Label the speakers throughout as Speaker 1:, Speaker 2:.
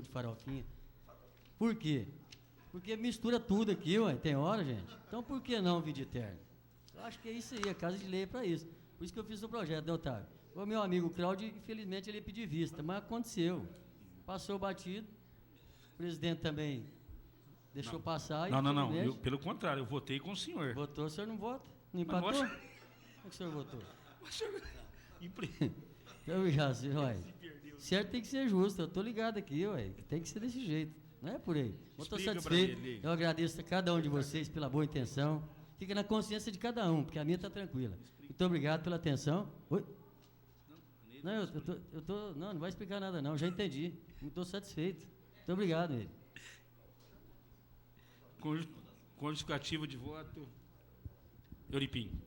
Speaker 1: de farofinha. Por quê? Porque mistura tudo aqui, ué, tem hora, gente. Então por que não vídeo eterno? Eu acho que é isso aí, a Casa de Lei é para isso. Por isso que eu fiz o projeto, né, Otávio? O meu amigo Cláudio, infelizmente, ele ia pedir vista, mas aconteceu. Passou batido, o presidente também deixou passar.
Speaker 2: Não. Pelo contrário, eu votei com o senhor.
Speaker 1: Votou, o senhor não vota? Não empatou? Como é que o senhor votou?
Speaker 2: O senhor...
Speaker 1: Então, já, ué, certo tem que ser justo, eu tô ligado aqui, ué, que tem que ser desse jeito, não é por aí. Eu estou satisfeito, eu agradeço a cada um de vocês pela boa intenção, fica na consciência de cada um, porque a minha está tranquila. Muito obrigado pela atenção. Oi? Não, não vai explicar nada não, já entendi, não estou satisfeito. Muito obrigado, ele.
Speaker 2: Com justificativo de voto, Euripinho.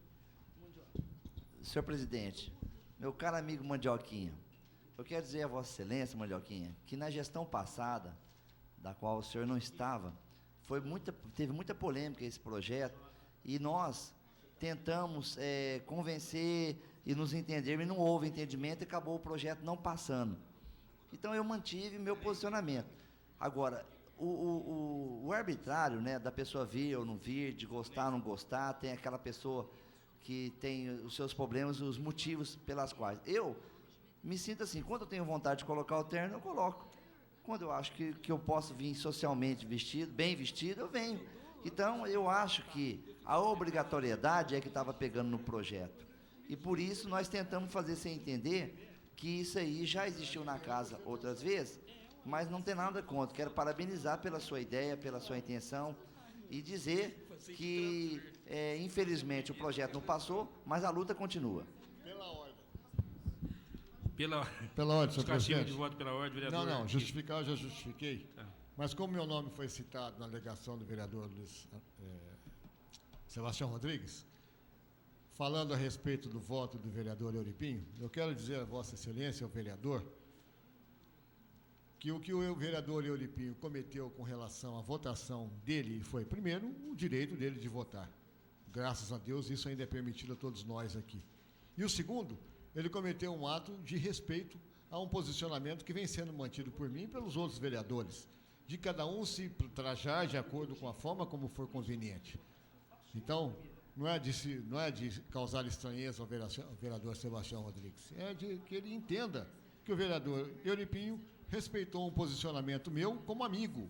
Speaker 3: Senhor presidente, meu caro amigo Mandioquinha, eu quero dizer a Vossa Excelência, Mandioquinha, que na gestão passada, da qual o senhor não estava, teve muita polêmica esse projeto, e nós tentamos convencer e nos entender, e não houve entendimento e acabou o projeto não passando. Então eu mantive meu posicionamento. Agora, o arbitrário, né, da pessoa vir ou não vir, de gostar ou não gostar, tem aquela pessoa que tem os seus problemas, os motivos pelas quais. Eu me sinto assim, quando eu tenho vontade de colocar o terno, eu coloco. Quando eu acho que eu posso vir socialmente vestido, bem vestido, eu venho. Então, eu acho que a obrigatoriedade é que estava pegando no projeto. E por isso nós tentamos fazer sem entender que isso aí já existiu na casa outras vezes, mas não tem nada contra. Quero parabenizar pela sua ideia, pela sua intenção e dizer que, infelizmente, o projeto não passou, mas a luta continua.
Speaker 4: Pela ordem.
Speaker 2: Pela ordem,
Speaker 4: senhor presidente.
Speaker 2: De voto pela ordem, vereador.
Speaker 4: Não, justificar eu já justifiquei.
Speaker 2: Tá.
Speaker 4: Mas como meu nome foi citado na alegação do vereador Sebastião Rodrigues, falando a respeito do voto do vereador Euripinho, eu quero dizer a Vossa Excelência, ao vereador, que o que o vereador Euripinho cometeu com relação à votação dele foi, primeiro, o direito dele de votar. Graças a Deus, isso ainda é permitido a todos nós aqui. E o segundo, ele cometeu um ato de respeito a um posicionamento que vem sendo mantido por mim e pelos outros vereadores, de cada um se trajar de acordo com a forma como for conveniente. Então, não é de causar estranheza ao vereador Sebastião Rodrigues, é de que ele entenda que o vereador Euripinho respeitou um posicionamento meu como amigo,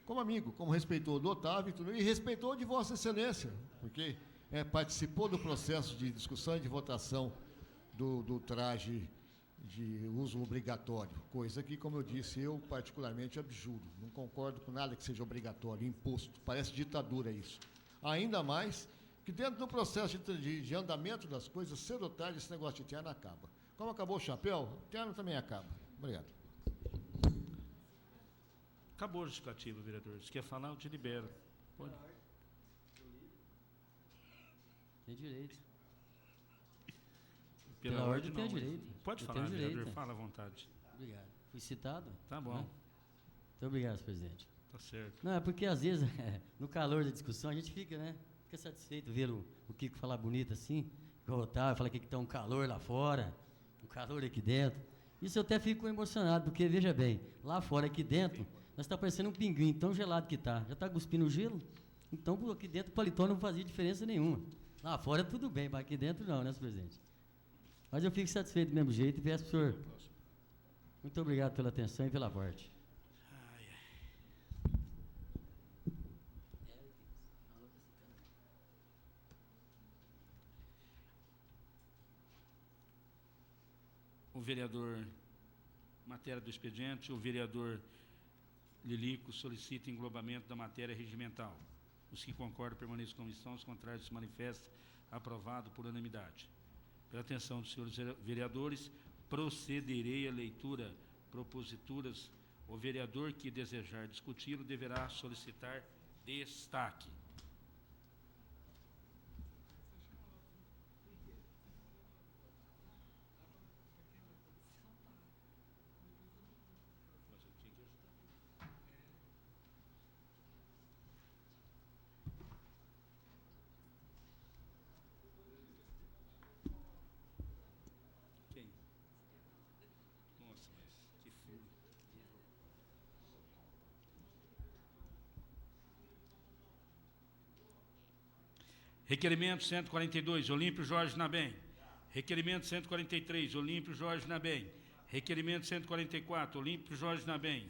Speaker 4: como respeitou do Otávio e respeitou de Vossa Excelência, porque participou do processo de discussão e de votação do traje de uso obrigatório, coisa que, como eu disse, eu particularmente abjuro, não concordo com nada que seja obrigatório, imposto, parece ditadura isso. Ainda mais que dentro do processo de andamento das coisas, cedo ou tarde, esse negócio de terno acaba. Como acabou o chapéu, o terno também acaba. Obrigado.
Speaker 2: Acabou o justificativo, vereador. Se quer falar, eu te libero. Pode.
Speaker 1: Tem direito.
Speaker 2: Pela ordem,
Speaker 1: tem
Speaker 2: não.
Speaker 1: Direito.
Speaker 2: Pode falar, vereador. Fala à vontade.
Speaker 1: Obrigado. Fui citado?
Speaker 2: Tá bom.
Speaker 1: Né? Muito obrigado, presidente.
Speaker 2: Tá certo.
Speaker 1: Não, é porque às vezes, no calor da discussão, a gente fica, né? Fica satisfeito ver o Kiko falar bonito assim, o Otávio fala que está um calor lá fora, um calor aqui dentro. Isso eu até fico emocionado, porque, veja bem, lá fora, aqui dentro, nós está parecendo um pinguim, tão gelado que está. Já está cuspindo gelo? Então, aqui dentro, o paletó não fazia diferença nenhuma. Lá fora, tudo bem, mas aqui dentro não, né, senhor presidente? Mas eu fico satisfeito do mesmo jeito e peço para o senhor. Muito obrigado pela atenção e pela parte.
Speaker 2: O vereador, matéria do expediente, o vereador Lilico solicita englobamento da matéria regimental. Os que concordam permaneçam como estão, os contrários se manifestam. Aprovado por unanimidade. Pela atenção dos senhores vereadores, procederei à leitura proposituras. O vereador que desejar discuti-lo deverá solicitar destaque. Quem? Nossa, mas que furo. Requerimento 142, Olímpio Jorge Nabem. Requerimento 143, Olímpio Jorge Nabem. Requerimento 144, Olímpio Jorge Nabem.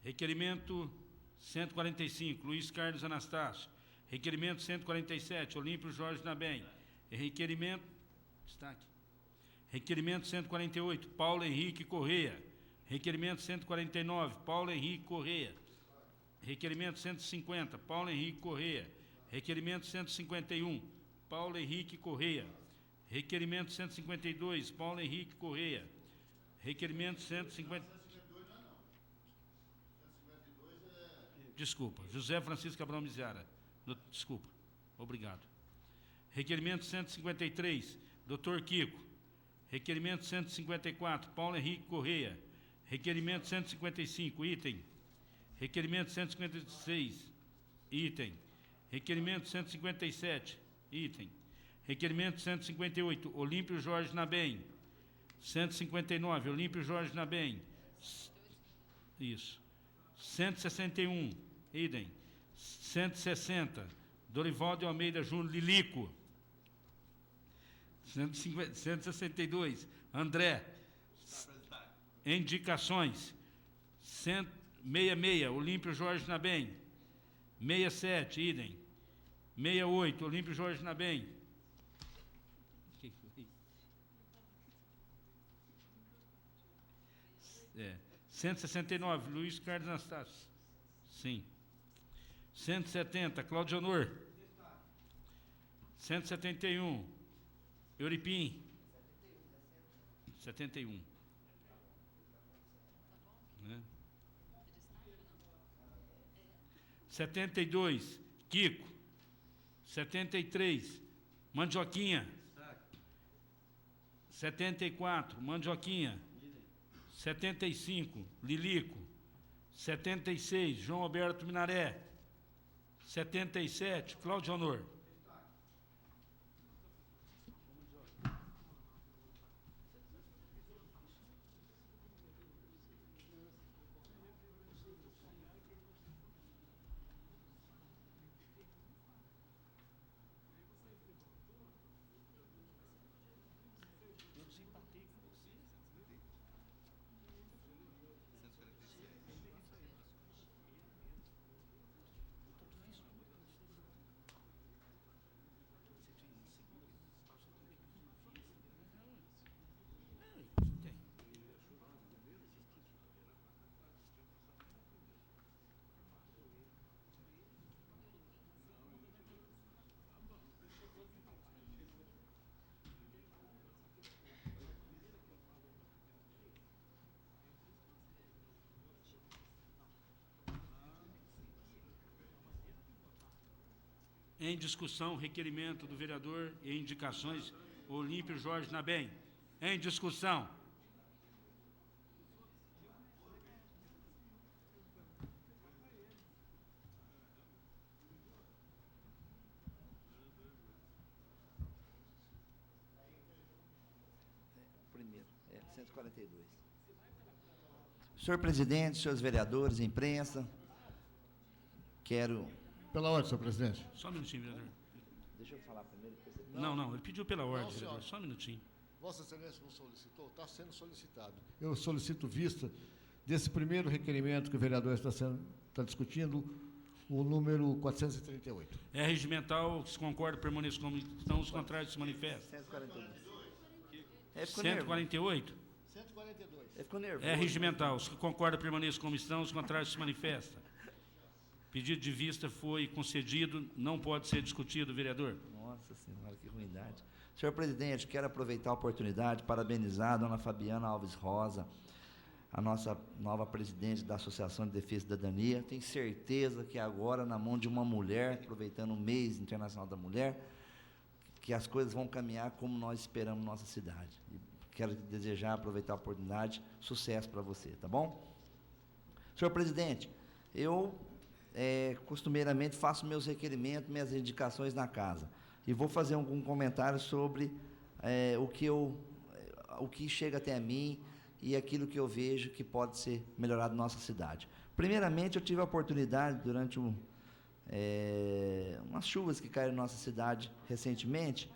Speaker 2: Requerimento 145, Luiz Carlos Anastácio. Requerimento 147, Olímpio Jorge Nabem. Requerimento... Está aqui. Requerimento 148, Paulo Henrique Correia. Requerimento 149, Paulo Henrique Correia. Requerimento 150, Paulo Henrique Correia. Requerimento 151, Paulo Henrique Correia. Requerimento 152, Paulo Henrique Correia. Requerimento 150... Desculpa, José Francisco Abrão Miziara. Desculpa, obrigado. Requerimento 153, Dr. Kiko. Requerimento 154, Paulo Henrique Correia. Requerimento 155, item. Requerimento 156, item. Requerimento 157, item. Requerimento 158, Olímpio Jorge Nabem. 159, Olímpio Jorge Nabem. Isso. 161, idem. 160, Dorival de Almeida Júnior Lilico. 162, André. Indicações. 66, Olímpio Jorge Nabem. 67, idem. 68, Olímpio Jorge Nabem. 169, Luiz Carlos Anastácio. Sim. 170, Cláudio Honor. 171, Euripim. 71. Né? 72, Kiko. 73, Mandioquinha. 74, Mandioquinha. 75, Lilico. 76, João Alberto Minaré. 77, Cláudio Honor. Em discussão, requerimento do vereador e indicações Olímpio Jorge Nabem. Em discussão.
Speaker 3: Primeiro, 142. Senhor presidente, senhores vereadores, imprensa, quero...
Speaker 4: Pela ordem, senhor presidente.
Speaker 2: Só um minutinho, vereador.
Speaker 3: Deixa eu falar primeiro.
Speaker 2: Não, ele pediu pela ordem,
Speaker 4: senhor.
Speaker 2: vereador. Só um minutinho.
Speaker 4: Vossa Excelência não solicitou? Está sendo solicitado. Eu solicito vista desse primeiro requerimento que o vereador está discutindo, o número 438.
Speaker 2: É regimental, se concorda, permaneça como estão, os contrários se manifestam.
Speaker 3: 142.
Speaker 2: 148?
Speaker 4: 142.
Speaker 3: Ele ficou nervoso.
Speaker 2: É regimental, se concorda, permaneça como estão, os contrários se manifestam. Pedido de vista foi concedido, não pode ser discutido, vereador.
Speaker 3: Nossa Senhora, que ruindade. Senhor presidente, quero aproveitar a oportunidade para parabenizar a dona Fabiana Alves Rosa, a nossa nova presidente da Associação de Defesa e Cidadania. Tenho certeza que agora, na mão de uma mulher, aproveitando o mês internacional da mulher, que as coisas vão caminhar como nós esperamos na nossa cidade. E quero desejar, aproveitar a oportunidade, sucesso para você, tá bom? Senhor presidente, eu costumeiramente faço meus requerimentos, minhas indicações na casa. E vou fazer algum comentário sobre o que chega até a mim e aquilo que eu vejo que pode ser melhorado na nossa cidade. Primeiramente, eu tive a oportunidade, durante umas chuvas que caíram na nossa cidade recentemente,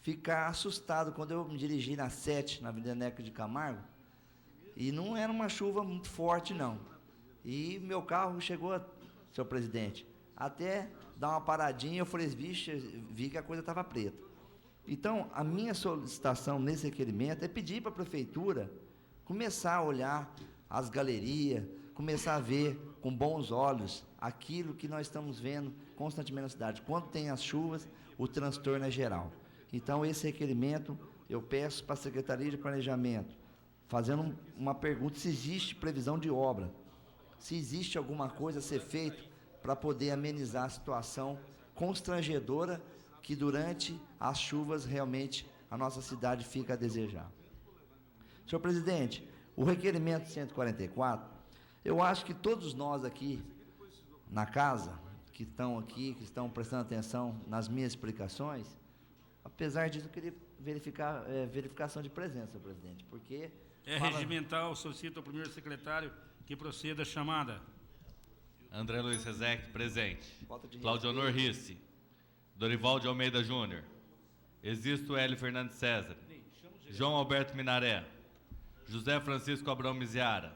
Speaker 3: ficar assustado quando eu me dirigi na 7, na Avenida Neco de Camargo, e não era uma chuva muito forte, não. E meu carro chegou, senhor presidente, até dar uma paradinha, eu falei, vixe, vi que a coisa estava preta. Então, a minha solicitação nesse requerimento é pedir para a prefeitura começar a olhar as galerias, começar a ver com bons olhos aquilo que nós estamos vendo constantemente na cidade. Quando tem as chuvas, o transtorno é geral. Então, esse requerimento, eu peço para a Secretaria de Planejamento, fazendo uma pergunta, se existe previsão de obra, se existe alguma coisa a ser feita para poder amenizar a situação constrangedora que durante as chuvas realmente a nossa cidade fica a desejar. Senhor presidente, o requerimento 144, eu acho que todos nós aqui na casa, que estão prestando atenção nas minhas explicações, apesar disso, eu queria verificação de presença, senhor presidente, porque...
Speaker 2: regimental, solicita ao primeiro secretário que proceda a chamada.
Speaker 5: André Luiz Rezec, presente. Claudio Honor Risse. Dorival de Almeida Júnior. Existo Hélio Fernandes César. João Alberto Minaré. José Francisco Abrão Miziara.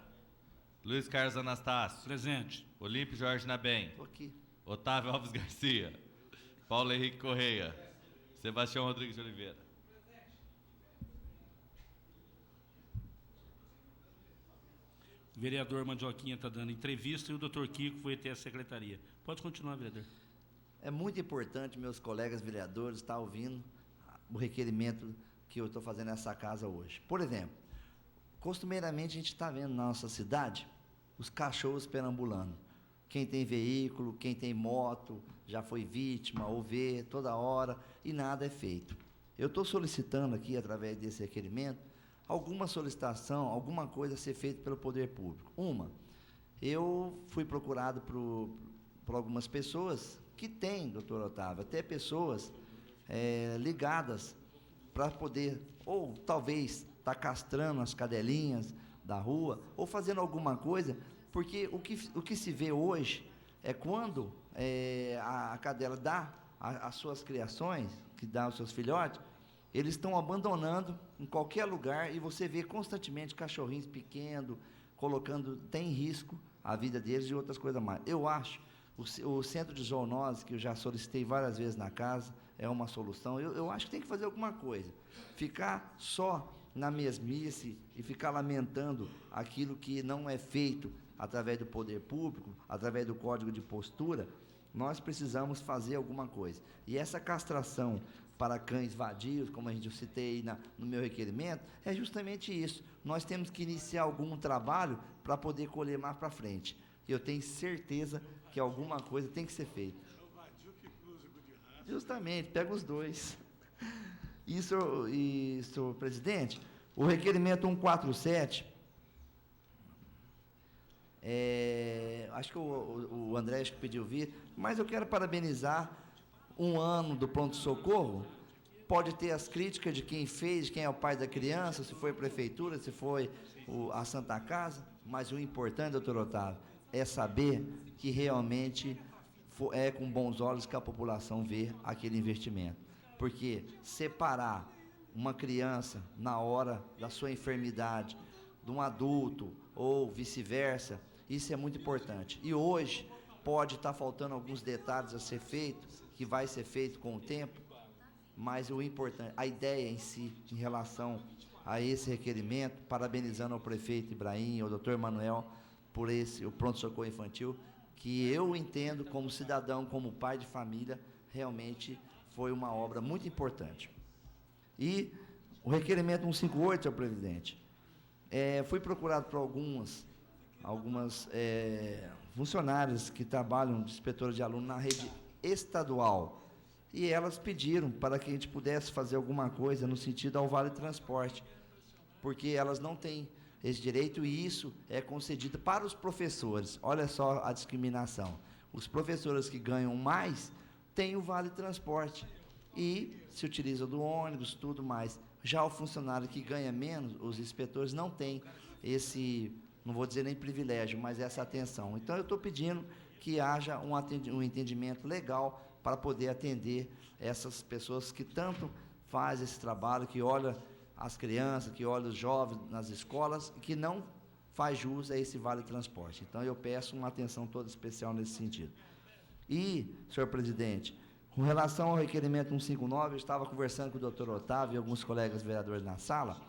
Speaker 5: Luiz Carlos Anastácio.
Speaker 2: Presente.
Speaker 5: Olímpio Jorge Nabem.
Speaker 3: Estou aqui.
Speaker 5: Otávio Alves Garcia. Paulo Henrique Correia. Sebastião Rodrigues de Oliveira.
Speaker 2: O vereador Mandioquinha está dando entrevista e o doutor Kiko foi até a secretaria. Pode continuar, vereador.
Speaker 3: É muito importante, meus colegas vereadores, estar ouvindo o requerimento que eu estou fazendo nessa casa hoje. Por exemplo, costumeiramente a gente está vendo na nossa cidade os cachorros perambulando. Quem tem veículo, quem tem moto, já foi vítima ou vê toda hora e nada é feito. Eu estou solicitando aqui, através desse requerimento, alguma solicitação, alguma coisa a ser feita pelo poder público. Eu fui procurado por algumas pessoas que têm, doutor Otávio, até pessoas ligadas para poder, ou talvez estar castrando as cadelinhas da rua, ou fazendo alguma coisa, porque o que se vê hoje é quando a cadela dá as suas criações, que dá os seus filhotes, eles estão abandonando em qualquer lugar e você vê constantemente cachorrinhos pequenos, tem em risco a vida deles e outras coisas mais. Eu acho, o centro de zoonose, que eu já solicitei várias vezes na casa, é uma solução. Eu acho que tem que fazer alguma coisa. Ficar só na mesmice e ficar lamentando aquilo que não é feito através do poder público, através do código de postura, nós precisamos fazer alguma coisa. E essa castração para cães vadios, como eu citei no meu requerimento, é justamente isso. Nós temos que iniciar algum trabalho para poder colher mais para frente. Eu tenho certeza que alguma coisa tem que ser feita. Justamente, pega os dois. Senhor presidente, o requerimento 147, acho que o André pediu vir, mas eu quero parabenizar um ano do pronto-socorro. Pode ter as críticas de quem fez, de quem é o pai da criança, se foi a prefeitura, se foi a Santa Casa, mas o importante, doutor Otávio, é saber que realmente é com bons olhos que a população vê aquele investimento. Porque separar uma criança na hora da sua enfermidade de um adulto ou vice-versa, isso é muito importante. E hoje pode estar faltando alguns detalhes a ser feito, que vai ser feito com o tempo, mas o importante, a ideia em si, em relação a esse requerimento, parabenizando ao prefeito Ibrahim, ao doutor Manuel, por o pronto-socorro infantil, que eu entendo como cidadão, como pai de família, realmente foi uma obra muito importante. E o requerimento 158, senhor presidente, fui procurado por algumas funcionárias que trabalham de inspetora de aluno na rede estadual, e elas pediram para que a gente pudesse fazer alguma coisa no sentido ao Vale Transporte, porque elas não têm esse direito e isso é concedido para os professores. Olha só a discriminação. Os professores que ganham mais têm o Vale Transporte e se utilizam do ônibus, tudo mais. Já o funcionário que ganha menos, os inspetores não têm não vou dizer nem privilégio, mas essa atenção. Então, eu estou pedindo que haja um entendimento legal para poder atender essas pessoas que tanto fazem esse trabalho, que olham as crianças, que olham os jovens nas escolas e que não faz jus a esse vale transporte. Então, eu peço uma atenção toda especial nesse sentido. E, senhor presidente, com relação ao requerimento 159, eu estava conversando com o doutor Otávio e alguns colegas vereadores na sala,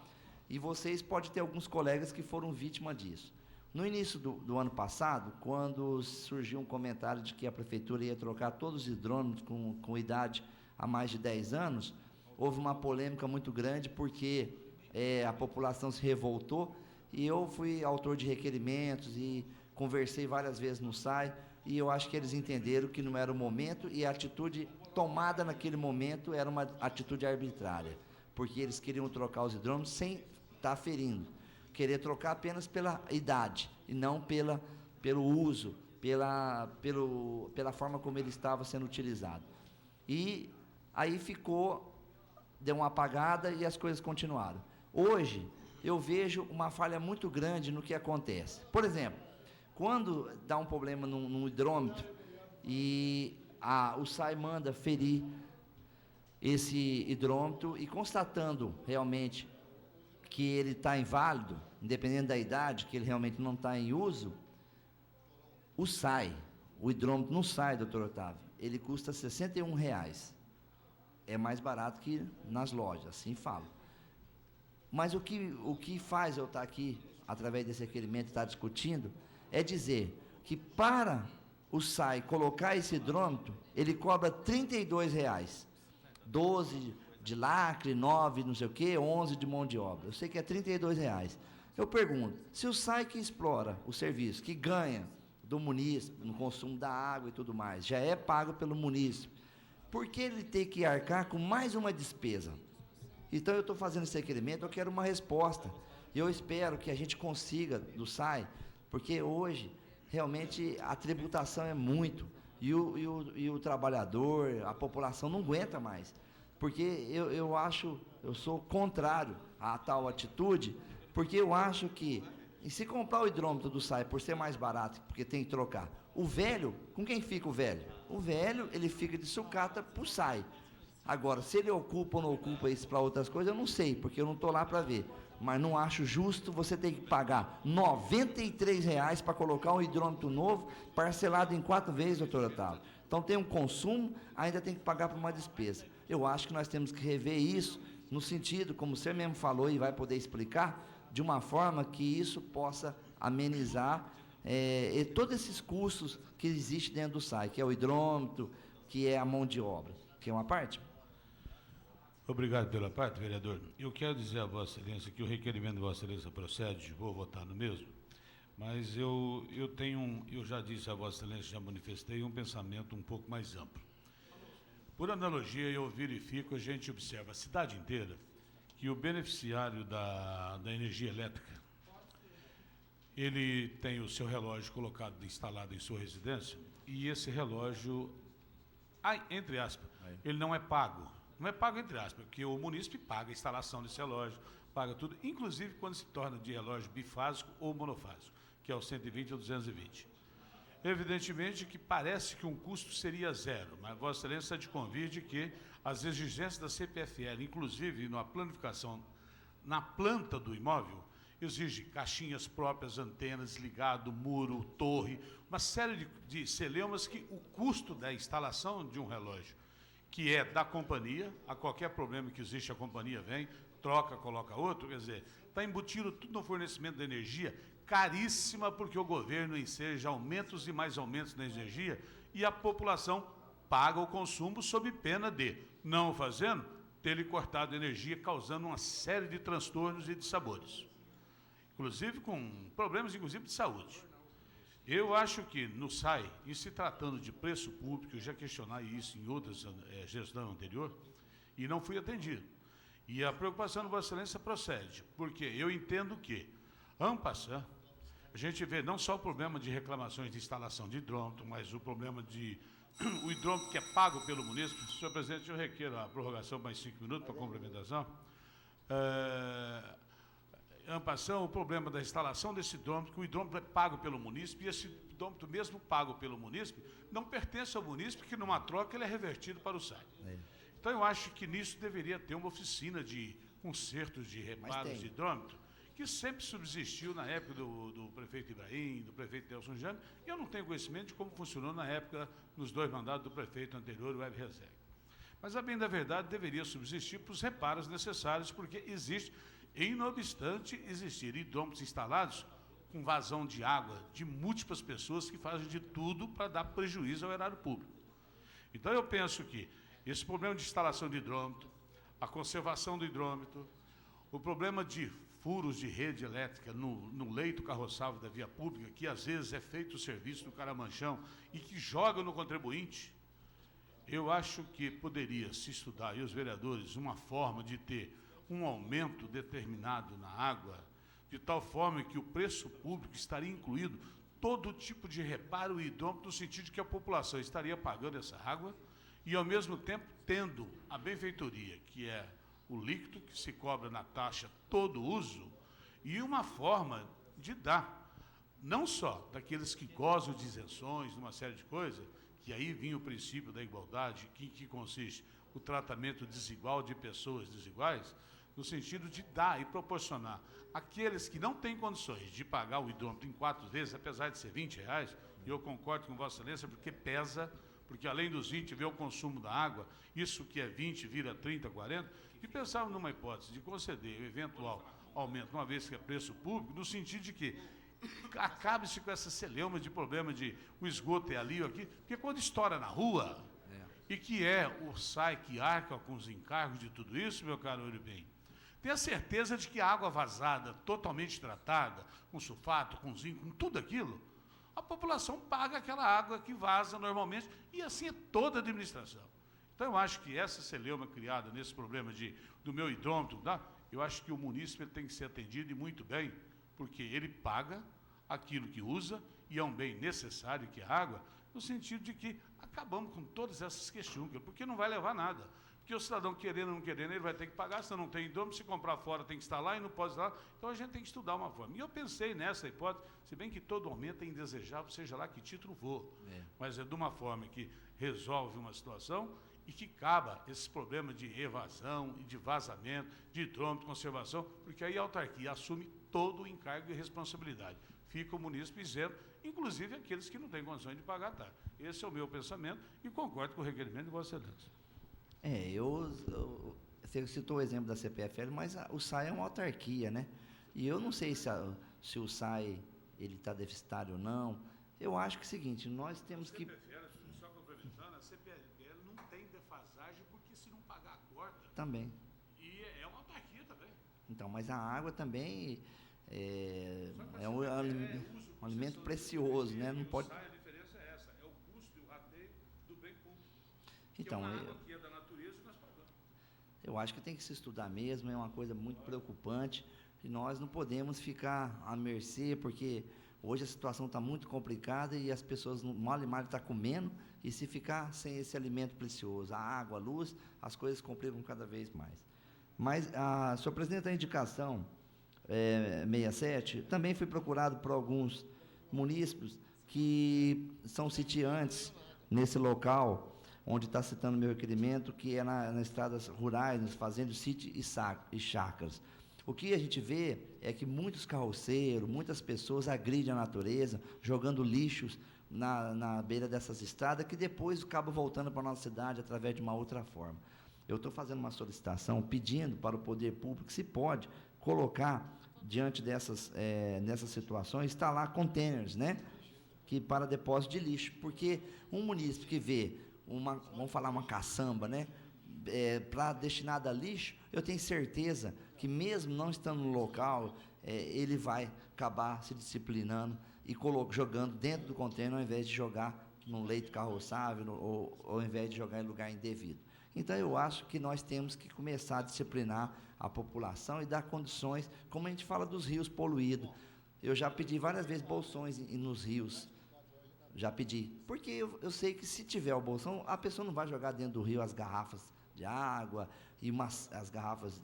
Speaker 3: e vocês podem ter alguns colegas que foram vítimas disso. No início do ano passado, quando surgiu um comentário de que a prefeitura ia trocar todos os hidrômetros com idade há mais de 10 anos, houve uma polêmica muito grande, porque a população se revoltou, e eu fui autor de requerimentos e conversei várias vezes no SAI, e eu acho que eles entenderam que não era o momento, e a atitude tomada naquele momento era uma atitude arbitrária, porque eles queriam trocar os hidrômetros sem estar ferindo, querer trocar apenas pela idade, e não pelo uso, pela forma como ele estava sendo utilizado. E aí deu uma apagada e as coisas continuaram. Hoje, eu vejo uma falha muito grande no que acontece. Por exemplo, quando dá um problema num hidrômetro e o SAI manda ferir esse hidrômetro e constatando realmente que ele está inválido, independente da idade, que ele realmente não está em uso, o hidrômetro não sai, doutor Otávio, ele custa R$61. É mais barato que nas lojas, assim falo. Mas o que faz eu estar aqui, através desse requerimento, estar discutindo, é dizer que para o SAI colocar esse hidrômetro, ele cobra R$32. 12 de lacre, 9 não sei o quê, 11 de mão de obra. Eu sei que é R$32. Eu pergunto, se o SAI que explora o serviço, que ganha do munícipe, no consumo da água e tudo mais, já é pago pelo munícipe, por que ele tem que arcar com mais uma despesa? Então, eu estou fazendo esse requerimento, eu quero uma resposta. E eu espero que a gente consiga do SAI, porque hoje, realmente, a tributação é muito, e o trabalhador, a população não aguenta mais. Porque eu sou contrário a tal atitude, porque eu acho que, se comprar o hidrômetro do SAI por ser mais barato, porque tem que trocar, o velho, com quem fica o velho? O velho, ele fica de sucata para o SAI. Agora, se ele ocupa ou não ocupa isso para outras coisas, eu não sei, porque eu não estou lá para ver. Mas não acho justo você ter que pagar R$93 para colocar um hidrômetro novo, parcelado em 4 vezes, doutor Otávio. Então, tem um consumo, ainda tem que pagar por uma despesa. Eu acho que nós temos que rever isso, no sentido, como você mesmo falou e vai poder explicar, de uma forma que isso possa amenizar todos esses custos que existem dentro do SAI, que é o hidrômetro, que é a mão de obra. Quer uma parte?
Speaker 2: Obrigado pela parte, vereador. Eu quero dizer a Vossa Excelência que o requerimento de Vossa Excelência procede, vou votar no mesmo, mas eu já disse a Vossa Excelência, já manifestei um pensamento um pouco mais amplo. Por analogia, eu verifico, a gente observa a cidade inteira, que o beneficiário da energia elétrica, ele tem o seu relógio instalado em sua residência, e esse relógio, entre aspas, ele não é pago. Não é pago entre aspas, porque o munícipe paga a instalação desse relógio, paga tudo, inclusive quando se torna de relógio bifásico ou monofásico, que é o 120 ou 220. Evidentemente que parece que um custo seria zero, mas Vossa Excelência de convir de que as exigências da CPFL, inclusive na planificação, na planta do imóvel, exige caixinhas próprias, antenas, ligado, muro, torre, uma série de celeumas que o custo da instalação de um relógio, que é da companhia, a qualquer problema que existe, a companhia vem, troca, coloca outro, quer dizer, está embutido tudo no fornecimento de energia, caríssima, porque o governo enseja aumentos e mais aumentos na energia, e a população paga o consumo sob pena de, não fazendo, ter-lhe cortado energia, causando uma série de transtornos e de sabores, inclusive com problemas, inclusive, de saúde. Eu acho que no SAI, em se tratando de preço público, eu já questionei isso em outras gestões anteriores, e não fui atendido. E a preocupação de Vossa Excelência procede, porque eu entendo que, en passant, a gente vê não só o problema de reclamações de instalação de hidrômetro, mas o problema de o hidrômetro que é pago pelo munícipe. Senhor presidente, eu requeiro a prorrogação mais 5 minutos para complementação.
Speaker 6: ampassão, o problema da instalação desse hidrômetro, que o hidrômetro é pago pelo munícipe, e esse hidrômetro mesmo pago pelo munícipe, não pertence ao munícipe, que numa troca ele é revertido para o SAI. Então eu acho que nisso deveria ter uma oficina de consertos de reparos de hidrômetro, que sempre subsistiu na época do prefeito Ibrahim, do prefeito Nelson Jane, e eu não tenho conhecimento de como funcionou na época, nos 2 mandatos do prefeito anterior, o Hélio Rezende. Mas, a bem da verdade, deveria subsistir para os reparos necessários, porque existe, e não obstante existir hidrômetros instalados com vazão de água de múltiplas pessoas que fazem de tudo para dar prejuízo ao erário público. Então, eu penso que esse problema de instalação de hidrômetro, a conservação do hidrômetro, o problema de furos de rede elétrica no leito carroçável da via pública, que às vezes é feito o serviço do caramanchão e que joga no contribuinte, eu acho que poderia se estudar, e os vereadores, uma forma de ter um aumento determinado na água, de tal forma que o preço público estaria incluído todo tipo de reparo e hidrômetro, no sentido de que a população estaria pagando essa água e, ao mesmo tempo, tendo a benfeitoria, que é o líquido que se cobra na taxa todo uso, e uma forma de dar, não só daqueles que gozam de isenções, de uma série de coisas, que aí vinha o princípio da igualdade, que consiste o tratamento desigual de pessoas desiguais, no sentido de dar e proporcionar àqueles que não têm condições de pagar o hidrômetro em 4 vezes, apesar de ser R$20, e eu concordo com Vossa Excelência, porque pesa, porque além dos 20 vê o consumo da água, isso que é 20 vira 30, 40, e pensava numa hipótese de conceder o eventual aumento, uma vez que é preço público, no sentido de que acabe-se com essa celeuma de problema de o esgoto é ali ou aqui, porque quando estoura na rua, e que é o SAI que arca com os encargos de tudo isso, meu caro Uribem, tenha certeza de que a água vazada, totalmente tratada, com sulfato, com zinco, com tudo aquilo, a população paga aquela água que vaza normalmente, e assim é toda a administração. Então, eu acho que essa celeuma criada nesse problema do meu hidrômetro, tá? Eu acho que o munícipe tem que ser atendido, e muito bem, porque ele paga aquilo que usa, e é um bem necessário, que é a água, no sentido de que acabamos com todas essas questões, porque não vai levar nada. Porque o cidadão, querendo ou não querendo, ele vai ter que pagar, se não tem hidrômetro, se comprar fora tem que instalar e não pode instalar, então a gente tem que estudar uma forma. E eu pensei nessa hipótese, se bem que todo aumento é indesejável, seja lá que título for, mas é de uma forma que resolve uma situação e que acaba esse problema de evasão e de vazamento, de hidrômetro, conservação, porque aí a autarquia assume todo o encargo e responsabilidade. Fica o munícipe isento, inclusive aqueles que não têm condições de pagar a taxa. Esse é o meu pensamento e concordo com o requerimento de Vossa Excelência.
Speaker 3: Você citou o exemplo da CPFL, mas o SAI é uma autarquia, né? E eu não sei se o SAI está deficitário ou não. Eu acho que é o seguinte, nós temos que...
Speaker 6: Só complementando, a CPFL não tem defasagem porque se não pagar corta.
Speaker 3: Também.
Speaker 6: E é uma autarquia também.
Speaker 3: Então, mas a água também é um alimento precioso, né? Não pode...
Speaker 6: A diferença é essa, é o custo e o rateio do bem público.
Speaker 3: Então,
Speaker 6: que é da natureza e nós pagamos.
Speaker 3: Eu acho que tem que se estudar mesmo, é uma coisa muito preocupante, e nós não podemos ficar à mercê, porque hoje a situação está muito complicada e as pessoas mal e mal estão comendo, e se ficar sem esse alimento precioso, a água, a luz, as coisas complicam cada vez mais. Mas, senhor presidente, a indicação 67, também fui procurado por alguns munícipes que são sitiantes nesse local, onde está citando o meu requerimento, que é nas estradas rurais, nas fazendas, sítios e chácaras. O que a gente vê é que muitos carroceiros, muitas pessoas agridem a natureza, jogando lixos na beira dessas estradas, que depois acabam voltando para a nossa cidade através de uma outra forma. Eu estou fazendo uma solicitação, pedindo para o poder público, se pode colocar, diante dessas situações, instalar containers, né? Que para depósito de lixo, porque um munícipe que vê vamos falar uma caçamba, né? Para destinada a lixo, eu tenho certeza que mesmo não estando no local, ele vai acabar se disciplinando e jogando dentro do container, ao invés de jogar num leito carroçável ou ao invés de jogar em lugar indevido. Então, eu acho que nós temos que começar a disciplinar a população e dar condições, como a gente fala dos rios poluídos. Eu já pedi várias vezes bolsões nos rios. Já pedi. Porque eu sei que se tiver o bolsão, a pessoa não vai jogar dentro do rio as garrafas de água, e as garrafas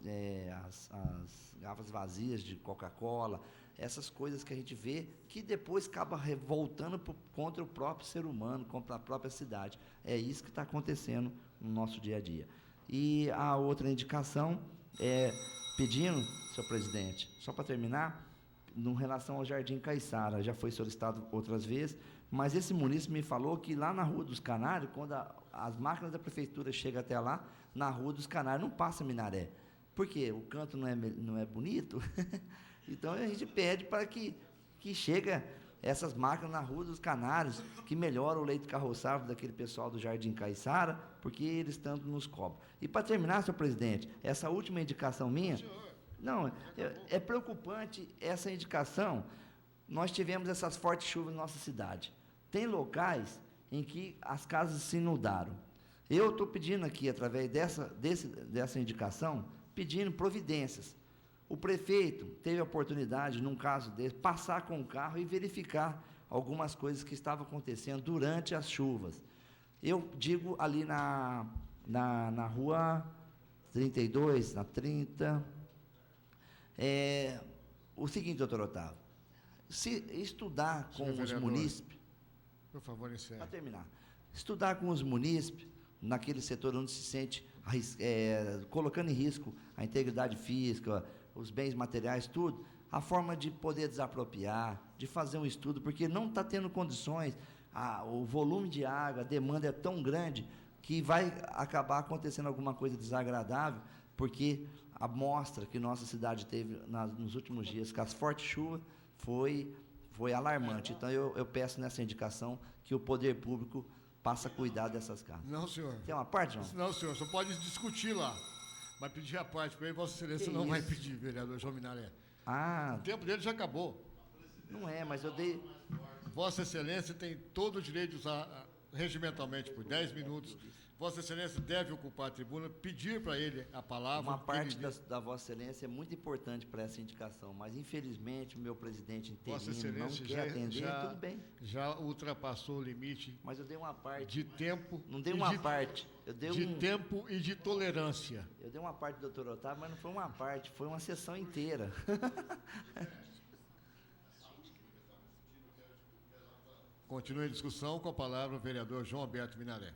Speaker 3: vazias de Coca-Cola, essas coisas que a gente vê que depois acaba revoltando contra o próprio ser humano, contra a própria cidade. É isso que está acontecendo no nosso dia a dia. E a outra indicação é pedindo, senhor presidente, só para terminar, em relação ao Jardim Caiçara, já foi solicitado outras vezes, mas esse munícipe me falou que lá na Rua dos Canários, quando as máquinas da prefeitura chegam até lá, na Rua dos Canários não passa minaré. Por quê? O canto não é bonito? Então a gente pede para que chegue essas máquinas na Rua dos Canários, que melhora o leito carroçável daquele pessoal do Jardim Caiçara, porque eles tanto nos cobram. E para terminar, senhor presidente, essa última indicação minha, não, é preocupante essa indicação. Nós tivemos essas fortes chuvas na nossa cidade. Tem locais em que as casas se inundaram. Eu estou pedindo aqui, através dessa indicação, pedindo providências. O prefeito teve a oportunidade, num caso desse, passar com o carro e verificar algumas coisas que estavam acontecendo durante as chuvas. Eu digo ali na rua 32, na 30, o seguinte, doutor Otávio, se estudar com os munícipes...
Speaker 4: Por favor, encerre.
Speaker 3: Para terminar, estudar com os munícipes, naquele setor onde se sente colocando em risco a integridade física, os bens materiais, tudo, a forma de poder desapropriar, de fazer um estudo, porque não está tendo condições, o volume de água, a demanda é tão grande que vai acabar acontecendo alguma coisa desagradável, porque a amostra que nossa cidade teve nos últimos dias, com as fortes chuvas, foi alarmante. Então, eu peço nessa indicação que o poder público passe a cuidar dessas casas.
Speaker 4: Não, senhor.
Speaker 3: Tem uma parte, João?
Speaker 4: Não, senhor, só pode discutir lá. Vai pedir a parte para ele, Vossa Excelência não vai pedir, vereador João Minaré. O tempo dele já acabou.
Speaker 3: Não é, mas eu dei...
Speaker 4: Vossa Excelência tem todo o direito de usar regimentalmente por 10 minutos. Vossa Excelência deve ocupar a tribuna, pedir para ele a palavra.
Speaker 3: Uma parte da Vossa Excelência é muito importante para essa indicação, mas infelizmente o meu presidente interino não quer atender, tudo bem.
Speaker 4: Já ultrapassou o limite.
Speaker 3: Mas eu dei uma parte.
Speaker 4: De tempo.
Speaker 3: Não dei uma parte. Eu dei
Speaker 4: de tempo e de tolerância.
Speaker 3: Eu dei uma parte do doutor Otávio, mas não foi uma parte, foi uma sessão inteira.
Speaker 4: Continue a discussão com a palavra o vereador João Alberto Minaré,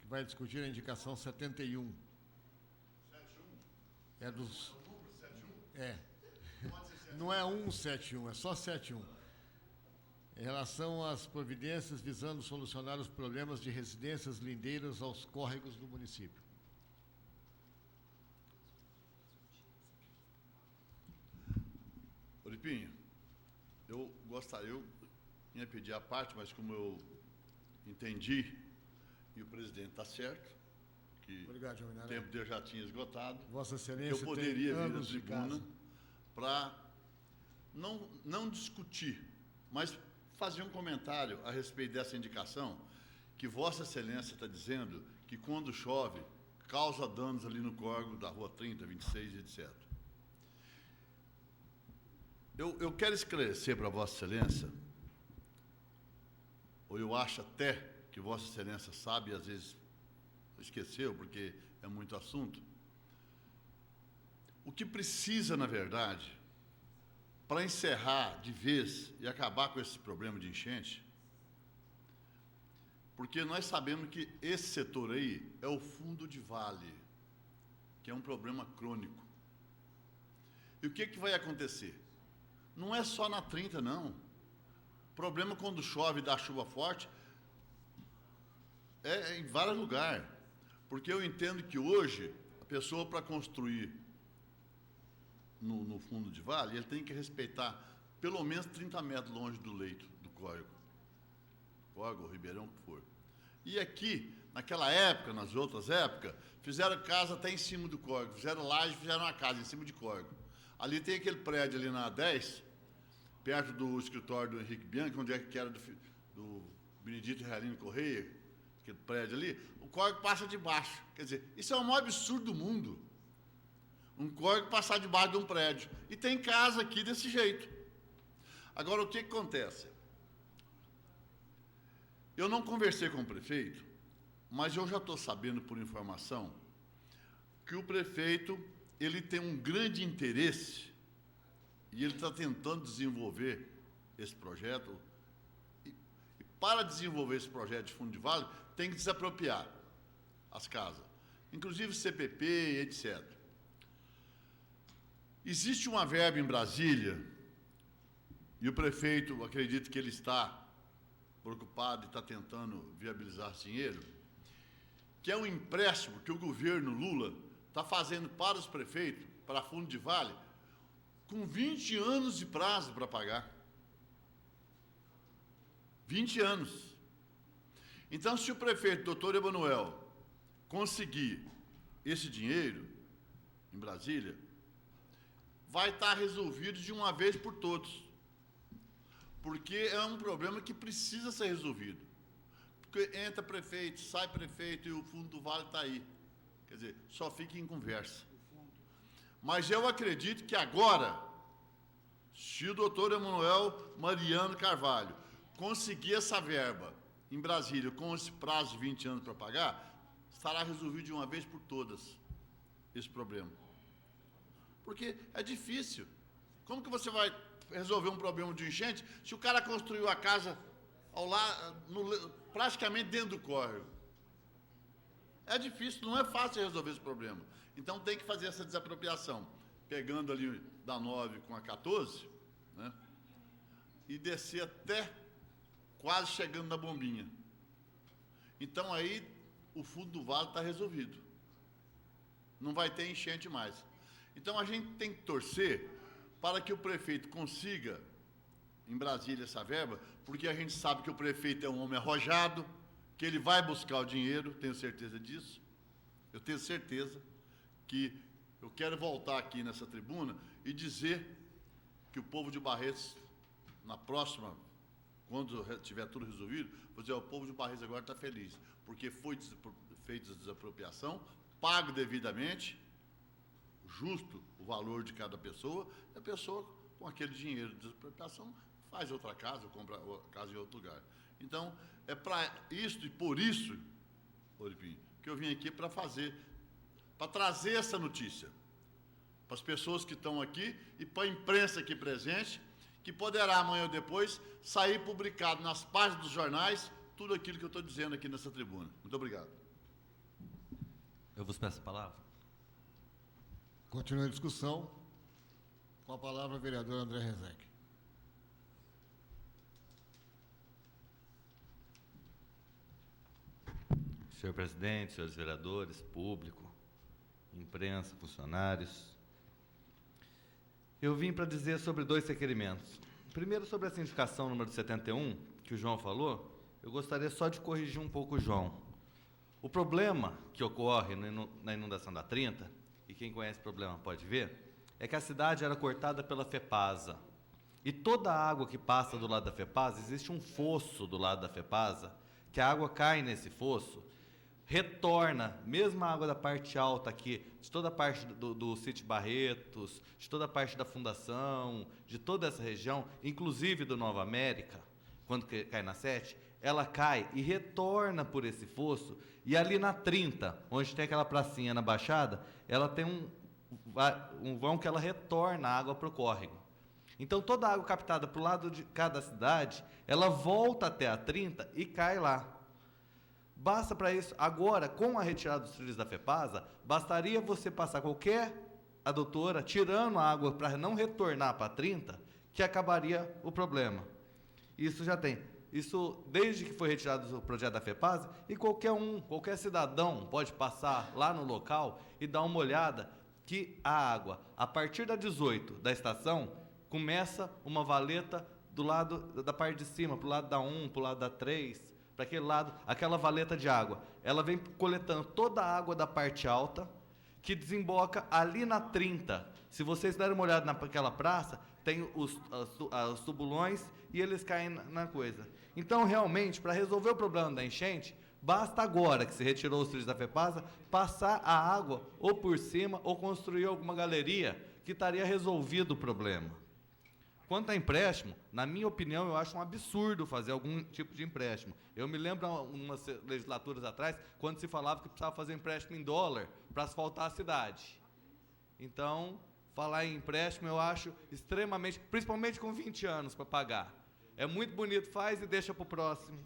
Speaker 4: que vai discutir a indicação 71. 71? É dos... Não é 171, é só 71. Em relação às providências visando solucionar os problemas de residências lindeiras aos córregos do município.
Speaker 7: Oripinho, eu ia pedir a parte, mas como eu entendi, e o presidente está certo, que
Speaker 4: obrigado,
Speaker 7: o tempo dele já tinha esgotado,
Speaker 4: Vossa Excelência,
Speaker 7: eu poderia vir à tribuna para não discutir, mas fazer um comentário a respeito dessa indicação, que Vossa Excelência está dizendo que quando chove, causa danos ali no córrego da rua 30, 26, etc. Eu quero esclarecer para Vossa Excelência, ou eu acho até que Vossa Excelência sabe, e às vezes esqueceu, porque é muito assunto, o que precisa, na verdade, para encerrar de vez e acabar com esse problema de enchente, porque nós sabemos que esse setor aí é o fundo de vale, que é um problema crônico. E o que vai acontecer? Não é só na 30, não. O problema quando chove e dá chuva forte é em vários lugares. Porque eu entendo que hoje, a pessoa para construir no fundo de vale, ele tem que respeitar pelo menos 30 metros longe do leito do córrego. Córrego, Ribeirão, o que for. E aqui, naquela época, nas outras épocas, fizeram casa até em cima do córrego. Fizeram laje, fizeram uma casa em cima de córrego. Ali tem aquele prédio ali na 10, perto do escritório do Henrique Bianchi, onde é que era do Benedito Realino Correia, aquele prédio ali, o córrego passa de baixo. Quer dizer, isso é o maior absurdo do mundo. Um córrego passar debaixo de um prédio. E tem casa aqui desse jeito. Agora, o que acontece? Eu não conversei com o prefeito, Mas eu já estou sabendo, por informação, que o prefeito ele tem um grande interesse e ele está tentando desenvolver esse projeto. E para desenvolver esse projeto de fundo de vale, tem que desapropriar as casas, inclusive CPP, etc. Existe uma verba em Brasília, e o prefeito, acredito que ele está preocupado e está tentando viabilizar esse dinheiro, que é um empréstimo que o governo Lula está fazendo para os prefeitos, para fundo de vale, com 20 anos de prazo para pagar. 20 anos. Então, se o prefeito, doutor Emanuel, conseguir esse dinheiro em Brasília, vai estar resolvido de uma vez por todos. Porque é um problema que precisa ser resolvido. Porque entra prefeito, sai prefeito e o fundo do vale está aí. Quer dizer, só fica em conversa. Mas eu acredito que agora, se o doutor Emanuel Mariano Carvalho conseguir essa verba em Brasília com esse prazo de 20 anos para pagar, estará resolvido de uma vez por todas esse problema. Porque é difícil. Como que você vai resolver um problema de enchente se o cara construiu a casa praticamente dentro do córrego? É difícil, não é fácil resolver esse problema. Então tem que fazer essa desapropriação, pegando ali da 9 com a 14, né, e descer até quase chegando na bombinha. Então aí o fundo do vale está resolvido. Não vai ter enchente mais. Então a gente tem que torcer para que o prefeito consiga em Brasília essa verba, porque a gente sabe que o prefeito é um homem arrojado, que ele vai buscar o dinheiro, tenho certeza disso. Eu tenho certeza que eu quero voltar aqui nessa tribuna e dizer que o povo de Barretos, na próxima, quando tiver tudo resolvido, vou dizer, o povo de Barretos agora está feliz, porque foi feita a desapropriação, pago devidamente, justo o valor de cada pessoa, e a pessoa, com aquele dinheiro de desapropriação, faz outra casa, ou compra casa em outro lugar. Então, é para isso e por isso, Oripim, que eu vim aqui para trazer essa notícia para as pessoas que estão aqui e para a imprensa aqui presente, que poderá amanhã ou depois sair publicado nas páginas dos jornais tudo aquilo que eu estou dizendo aqui nessa tribuna. Muito obrigado.
Speaker 5: Eu vos peço a palavra.
Speaker 4: Continua a discussão. Com a palavra o vereador André Rezec.
Speaker 5: Senhor presidente, senhores vereadores, público, imprensa, funcionários. Eu vim para dizer sobre 2 requerimentos. Primeiro, sobre a sindicação número 71, que o João falou, eu gostaria só de corrigir um pouco o João. O problema que ocorre na inundação da 30, e quem conhece o problema pode ver, é que a cidade era cortada pela FEPASA. E toda a água que passa do lado da FEPASA, existe um fosso do lado da FEPASA, que a água cai nesse fosso, retorna, mesmo a água da parte alta aqui, de toda a parte do sítio Barretos, de toda a parte da fundação, de toda essa região, inclusive do Nova América, quando cai na 7, ela cai e retorna por esse fosso, e ali na 30, onde tem aquela pracinha na Baixada, ela tem um vão que ela retorna a água para o córrego. Então toda a água captada para o lado de cada cidade, ela volta até a 30 e cai lá. Basta para isso, agora, com a retirada dos trilhos da FEPASA, bastaria você passar qualquer adutora, tirando a água para não retornar para 30, que acabaria o problema. Isso já tem. Isso, desde que foi retirado o projeto da FEPASA, e qualquer cidadão pode passar lá no local e dar uma olhada que a água, a partir da 18 da estação, começa uma valeta do lado da parte de cima, para o lado da 1, para o lado da 3, para aquele lado, aquela valeta de água. As vem coletando toda a água da parte alta, que desemboca ali na 30. Se vocês derem uma olhada naquela praça, tem os tubulões e eles caem na coisa. Então, realmente, para resolver o problema da enchente, basta agora que se retirou os trilhos da FEPASA, passar a água ou por cima ou construir alguma galeria que estaria resolvido o problema. Quanto a empréstimo, na minha opinião, eu acho um absurdo fazer algum tipo de empréstimo. Eu me lembro, umas legislaturas atrás, quando se falava que precisava fazer empréstimo em dólar para asfaltar a cidade. Então, falar em empréstimo, eu acho extremamente, principalmente com 20 anos para pagar. É muito bonito, faz e deixa para o próximo.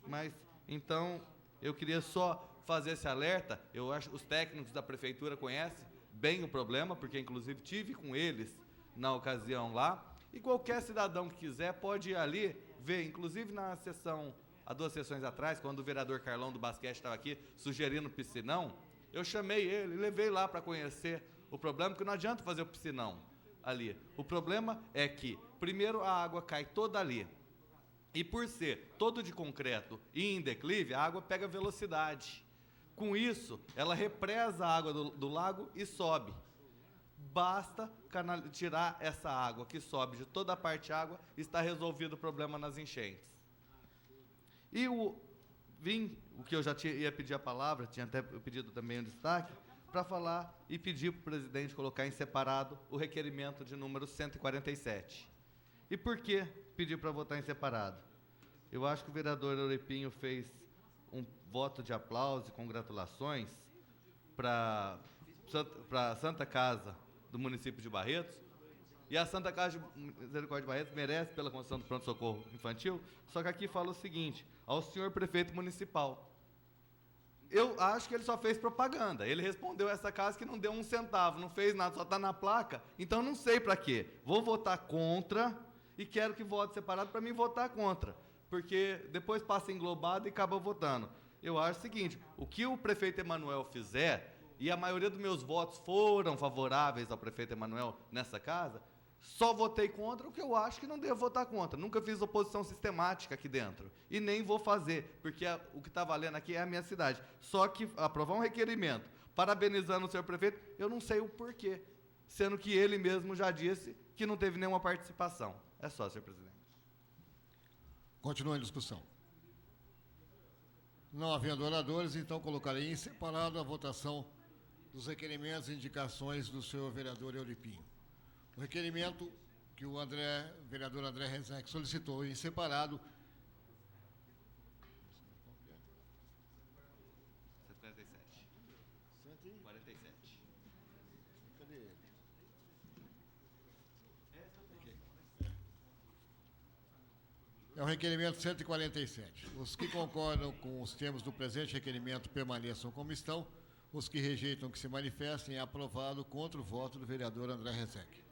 Speaker 5: Mas, então, eu queria só fazer esse alerta. Eu acho que os técnicos da prefeitura conhecem bem o problema, porque, inclusive, tive com eles na ocasião lá. E qualquer cidadão que quiser pode ir ali ver, inclusive na sessão, há 2 sessões atrás, quando o vereador Carlão do basquete estava aqui sugerindo piscinão, eu chamei ele, levei lá para conhecer o problema, porque não adianta fazer o piscinão ali. O problema é que, primeiro, a água cai toda ali. E por ser todo de concreto e em declive, a água pega velocidade. Com isso, ela represa a água do lago e sobe. Basta tirar essa água que sobe de toda a parte de água, está resolvido o problema nas enchentes. E o que eu já ia pedir a palavra, tinha até pedido também um destaque, para falar e pedir para o presidente colocar em separado o requerimento de número 147. E por que pedir para votar em separado? Eu acho que o vereador Euripinho fez um voto de aplauso e congratulações para a Santa Casa do município de Barretos, e a Santa Casa de Misericórdia de Barretos merece pela construção do pronto-socorro infantil, só que aqui fala o seguinte, ao senhor prefeito municipal. Eu acho que ele só fez propaganda, ele respondeu a essa casa que não deu um centavo, não fez nada, só está na placa, então não sei para quê. Vou votar contra e quero que vote separado para mim votar contra, porque depois passa englobado e acaba votando. Eu acho o seguinte, o que o prefeito Emanuel fizer, e a maioria dos meus votos foram favoráveis ao prefeito Emanuel nessa casa, só votei contra o que eu acho que não devo votar contra. Nunca fiz oposição sistemática aqui dentro. E nem vou fazer, porque o que está valendo aqui é a minha cidade. Só que aprovar um requerimento parabenizando o senhor prefeito, eu não sei o porquê, sendo que ele mesmo já disse que não teve nenhuma participação. É só, senhor presidente.
Speaker 4: Continua em discussão. Não havendo oradores, então colocarei em separado a votação dos requerimentos e indicações do senhor vereador Euripinho. O requerimento que o vereador André Rezec solicitou em separado.
Speaker 5: 147.
Speaker 4: Cadê ele? É o requerimento 147. Os que concordam com os termos do presente requerimento permaneçam como estão. Os que rejeitam que se manifestem é aprovado contra o voto do vereador André Rezec.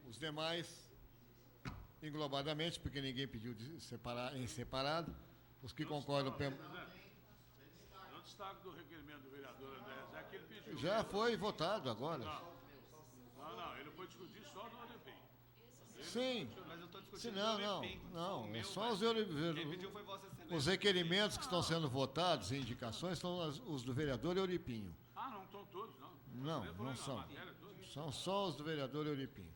Speaker 4: Os demais, englobadamente, porque ninguém pediu de separar, em separado, os que concordam...
Speaker 6: É o destaque do requerimento do vereador André Rezec que ele pediu.
Speaker 4: Já foi votado agora.
Speaker 6: Não, ele foi discutir só do Euripinho.
Speaker 4: Sim.
Speaker 5: Mas eu estou discutindo
Speaker 4: Não, é só os requerimentos que estão sendo votados e indicações são os do vereador Euripinho.
Speaker 6: Ah, não estão todos, não.
Speaker 4: Não são. São só os do vereador Euripinho.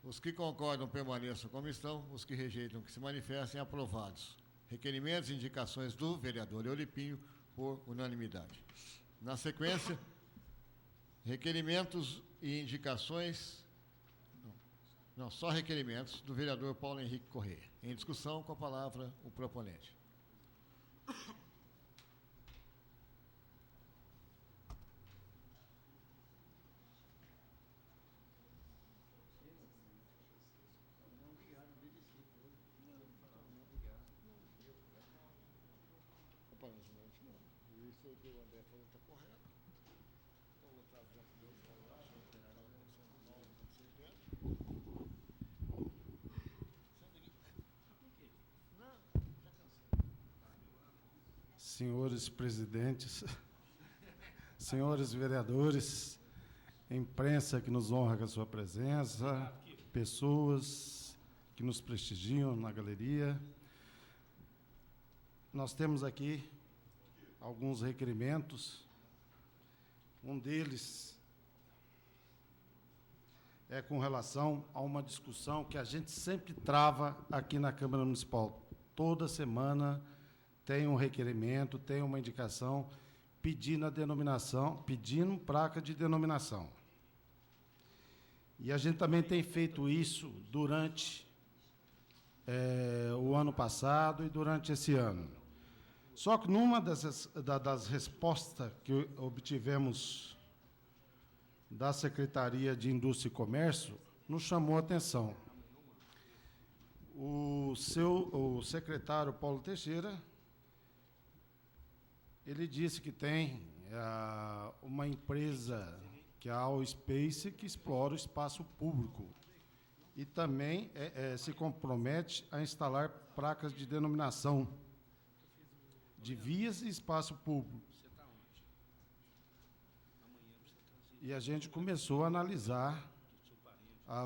Speaker 4: Os que concordam permaneçam como estão, os que rejeitam que se manifestem aprovados. Requerimentos e indicações do vereador Euripinho por unanimidade. Na sequência, requerimentos e indicações... Não, só requerimentos do vereador Paulo Henrique Corrêa. Em discussão, com a palavra, o proponente. Isso que o André falou está correto.
Speaker 8: Senhores presidentes, senhores vereadores, imprensa que nos honra com a sua presença, pessoas que nos prestigiam na galeria. Nós temos aqui alguns requerimentos. Um deles é com relação a uma discussão que a gente sempre trava aqui na Câmara Municipal. Toda semana tem um requerimento, tem uma indicação pedindo a denominação, pedindo placa de denominação. E a gente também tem feito isso durante o ano passado e durante esse ano. Só que numa das respostas que obtivemos da Secretaria de Indústria e Comércio, nos chamou a atenção. O secretário Paulo Teixeira, ele disse que tem uma empresa, que é a Allspace, que explora o espaço público e também se compromete a instalar placas de denominação de vias e espaço público. E a gente começou a analisar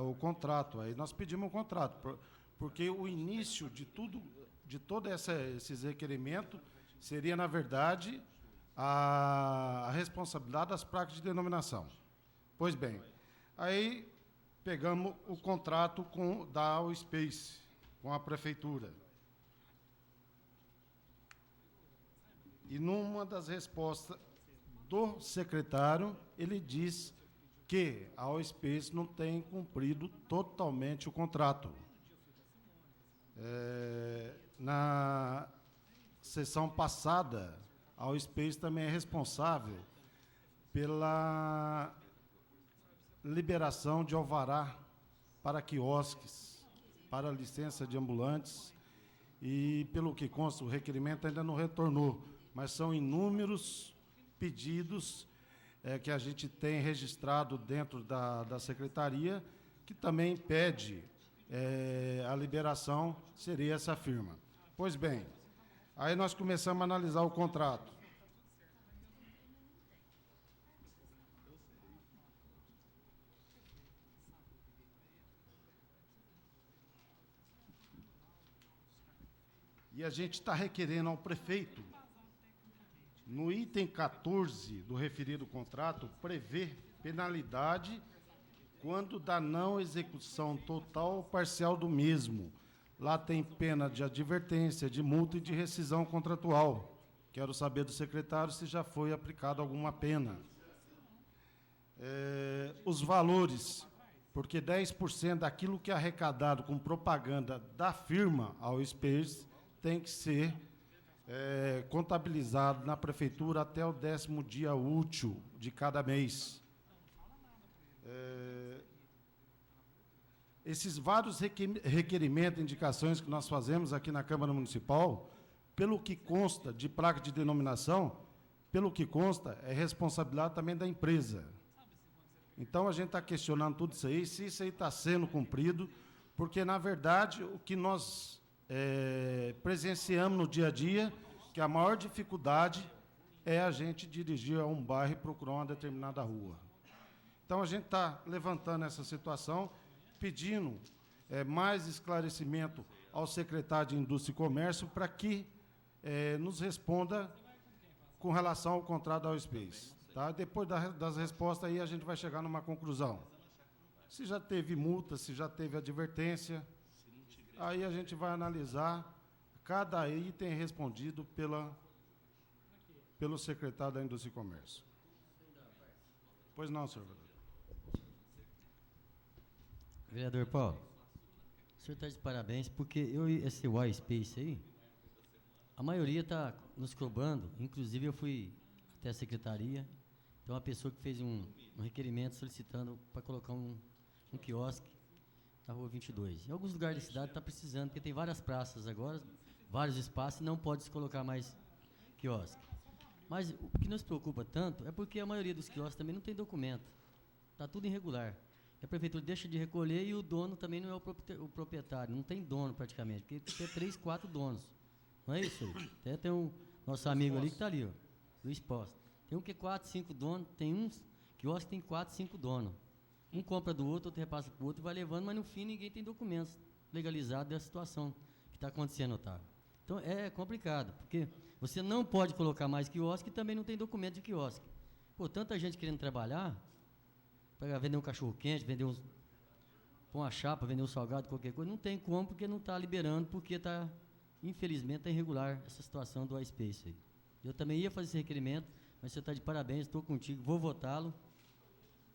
Speaker 8: o contrato. Aí nós pedimos um contrato, porque o início de todo esses requerimentos seria, na verdade, a responsabilidade das placas de denominação. Pois bem, aí pegamos o contrato da Allspace, com a prefeitura. E numa das respostas do secretário, ele diz que a Allspace não tem cumprido totalmente o contrato. Na sessão passada, a Allspace também é responsável pela liberação de alvará para quiosques, para licença de ambulantes, e, pelo que consta, o requerimento ainda não retornou, mas são inúmeros pedidos que a gente tem registrado dentro da Secretaria, que também pede a liberação, seria essa firma. Pois bem, aí nós começamos a analisar o contrato. E a gente está requerendo ao prefeito, no item 14 do referido contrato, prevê penalidade quando da não execução total ou parcial do mesmo. Lá tem pena de advertência, de multa e de rescisão contratual. Quero saber do secretário se já foi aplicada alguma pena. Os valores, porque 10% daquilo que é arrecadado com propaganda da firma Allspace tem que ser contabilizado na prefeitura até o 10º dia útil de cada mês. Esses vários requerimentos, indicações que nós fazemos aqui na Câmara Municipal, pelo que consta de placa de denominação, pelo que consta, é responsabilidade também da empresa. Então, a gente está questionando tudo isso aí, se isso aí está sendo cumprido, porque, na verdade, o que nós presenciamos no dia a dia, que a maior dificuldade é a gente dirigir a um bairro e procurar uma determinada rua. Então, a gente está levantando essa situação, pedindo mais esclarecimento ao secretário de Indústria e Comércio para que nos responda com relação ao contrato da Allspace. Tá? Depois das respostas, aí a gente vai chegar numa conclusão. Se já teve multa, se já teve advertência, aí a gente vai analisar cada item respondido pelo secretário da Indústria e Comércio. Pois não, senhor vereador.
Speaker 1: Vereador Paulo, o senhor está de parabéns, porque esse Allspace aí, a maioria está nos cobrando, inclusive eu fui até a secretaria, então uma pessoa que fez um requerimento solicitando para colocar um quiosque na Rua 22. Em alguns lugares da cidade está precisando, porque tem várias praças agora, vários espaços, e não pode se colocar mais quiosque. Mas o que nos preocupa tanto é porque a maioria dos quiosques também não tem documento. Está tudo irregular. A prefeitura deixa de recolher e o dono também não é o proprietário, não tem dono praticamente, porque tem 3, 4 donos. Não é isso aí? Até tem um nosso amigo ali que está ali, ó, Luiz Posta. Tem um que é 4, 5 donos, tem uns quiosques que tem 4, 5 donos. Um compra do outro repassa para o outro e vai levando, mas no fim ninguém tem documentos legalizados dessa situação que está acontecendo, Otávio. Então é complicado, porque você não pode colocar mais quiosque e também não tem documento de quiosque. Pô, tanta gente querendo trabalhar, para vender um cachorro-quente, vender uma chapa, vender um salgado, qualquer coisa, não tem como, porque não está liberando, porque está, infelizmente, está irregular essa situação do Allspace aí. Eu também ia fazer esse requerimento, mas você está de parabéns, estou contigo, vou votá-lo,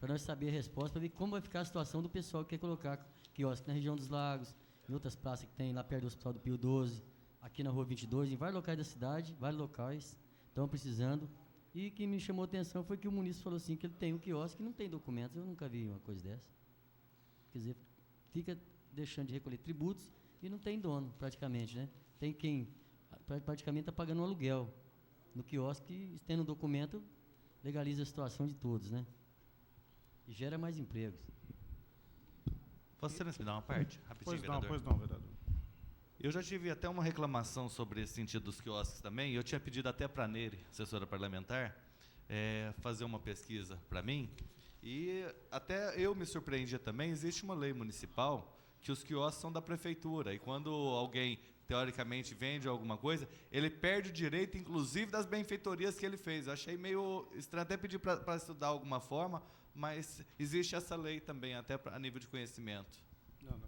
Speaker 1: para nós saber a resposta, para ver como vai ficar a situação do pessoal que quer colocar quiosque na região dos Lagos, em outras praças que tem lá perto do Hospital do Pio 12, aqui na Rua 22, em vários locais da cidade, vários locais estão precisando. E que me chamou a atenção foi que o munícipe falou assim, que ele tem um quiosque que não tem documentos. Eu nunca vi uma coisa dessa. Quer dizer, fica deixando de recolher tributos e não tem dono, praticamente, né? Tem quem praticamente está pagando um aluguel no quiosque, tendo um documento, legaliza a situação de todos, né? E gera mais empregos.
Speaker 5: Vossa Excelência, me dá uma parte? Rapidinho, vereador.
Speaker 8: Pois não, vereador.
Speaker 5: Eu já tive até uma reclamação sobre esse sentido dos quiosques também, e eu tinha pedido até para a Nery, assessora parlamentar, fazer uma pesquisa para mim, e até eu me surpreendia também, existe uma lei municipal que os quiosques são da prefeitura, e quando alguém, teoricamente, vende alguma coisa, ele perde o direito, inclusive, das benfeitorias que ele fez. Eu achei meio estranho, até pedir para estudar alguma forma, mas existe essa lei também, até a nível de conhecimento.
Speaker 8: Não.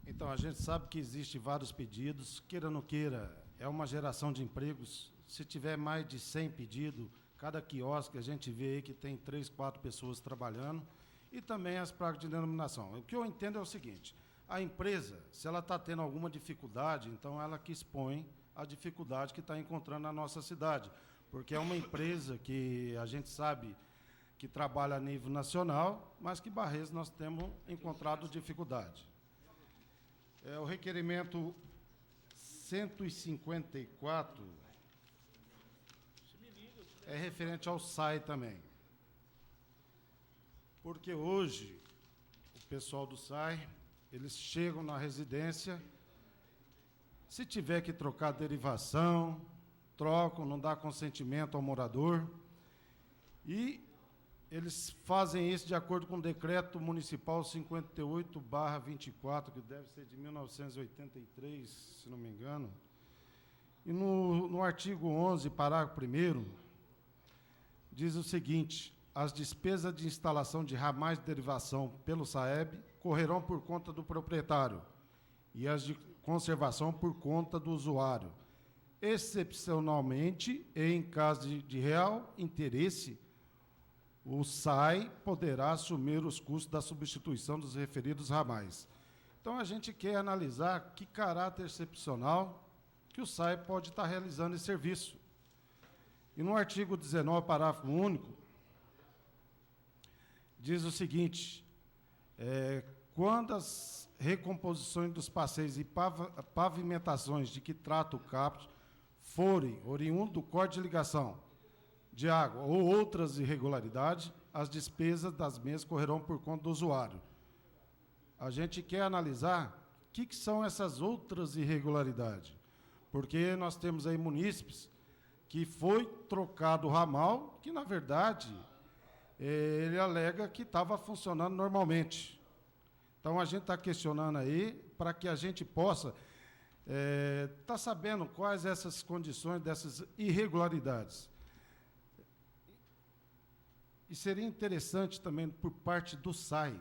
Speaker 8: Então, a gente sabe que existem vários pedidos, queira ou não queira, é uma geração de empregos. Se tiver mais de 100 pedidos, cada quiosque a gente vê aí que tem 3, 4 pessoas trabalhando, e também as pragas de denominação. O que eu entendo é o seguinte, a empresa, se ela está tendo alguma dificuldade, então ela que expõe a dificuldade que está encontrando na nossa cidade, porque é uma empresa que a gente sabe que trabalha a nível nacional, mas que Barreiros nós temos encontrado dificuldade. O requerimento 154 é referente ao SAI também. Porque hoje, o pessoal do SAI, eles chegam na residência, se tiver que trocar a derivação, trocam, não dá consentimento ao morador, e eles fazem isso de acordo com o decreto municipal 58/24, que deve ser de 1983, se não me engano. E no artigo 11, parágrafo 1º, diz o seguinte: as despesas de instalação de ramais de derivação pelo SAEB correrão por conta do proprietário e as de conservação por conta do usuário. Excepcionalmente, e em caso de real interesse, o SAI poderá assumir os custos da substituição dos referidos ramais. Então, a gente quer analisar que caráter excepcional que o SAI pode estar realizando esse serviço. E no artigo 19, parágrafo único, diz o seguinte: quando as recomposições dos passeios e pavimentações de que trata o caput forem oriundos do corte de ligação de água ou outras irregularidades, as despesas das mesmas correrão por conta do usuário. A gente quer analisar o que são essas outras irregularidades, porque nós temos aí munícipes que foi trocado o ramal, que, na verdade, ele alega que estava funcionando normalmente. Então, a gente está questionando aí para que a gente possa estar sabendo quais essas condições dessas irregularidades. E seria interessante também, por parte do SAI,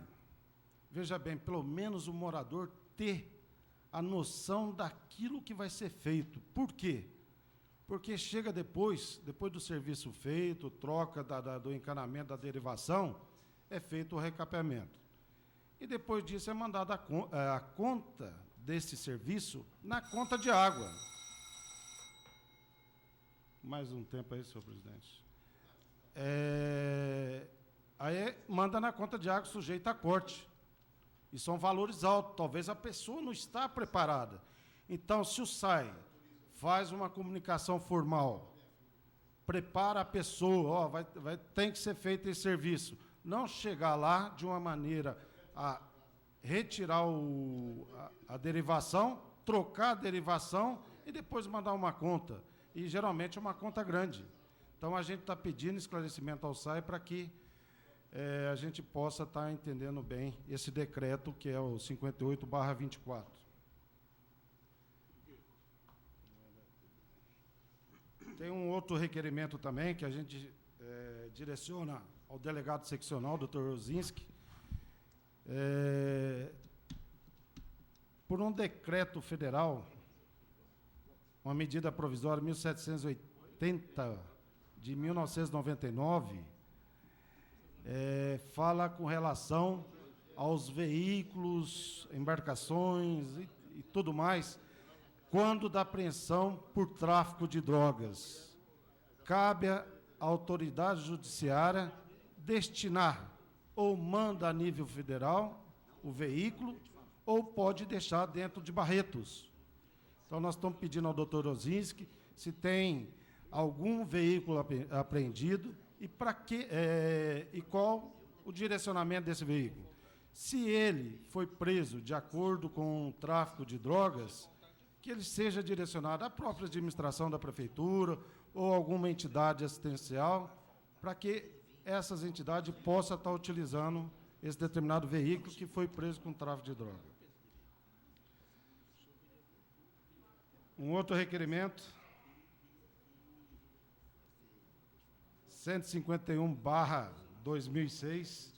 Speaker 8: veja bem, pelo menos o morador ter a noção daquilo que vai ser feito. Por quê? Porque chega depois do serviço feito, troca do encanamento, da derivação, é feito o recapeamento. E depois disso é mandada a conta desse serviço na conta de água. Mais um tempo aí, senhor presidente. Aí manda na conta de água sujeita a corte. E são valores altos. Talvez a pessoa não está preparada. Então, se o SAI faz uma comunicação formal, prepara a pessoa, tem que ser feito esse serviço, não chegar lá de uma maneira a retirar a derivação, trocar a derivação e depois mandar uma conta. E geralmente é uma conta grande. Então, a gente está pedindo esclarecimento ao SAI para que a gente possa estar entendendo bem esse decreto, que é o 58/24. Tem um outro requerimento também, que a gente direciona ao delegado seccional, doutor Rosinski, por um decreto federal, uma medida provisória 1780, de 1999, fala com relação aos veículos, embarcações e tudo mais, quando da apreensão por tráfico de drogas. Cabe à autoridade judiciária destinar ou manda a nível federal o veículo ou pode deixar dentro de Barretos. Então, nós estamos pedindo ao doutor Ozinski se tem algum veículo apreendido e para que e qual o direcionamento desse veículo. Se ele foi preso de acordo com o tráfico de drogas, que ele seja direcionado à própria administração da prefeitura ou alguma entidade assistencial, para que essas entidades possam estar utilizando esse determinado veículo que foi preso com tráfico de droga. Um outro requerimento, 151/2006,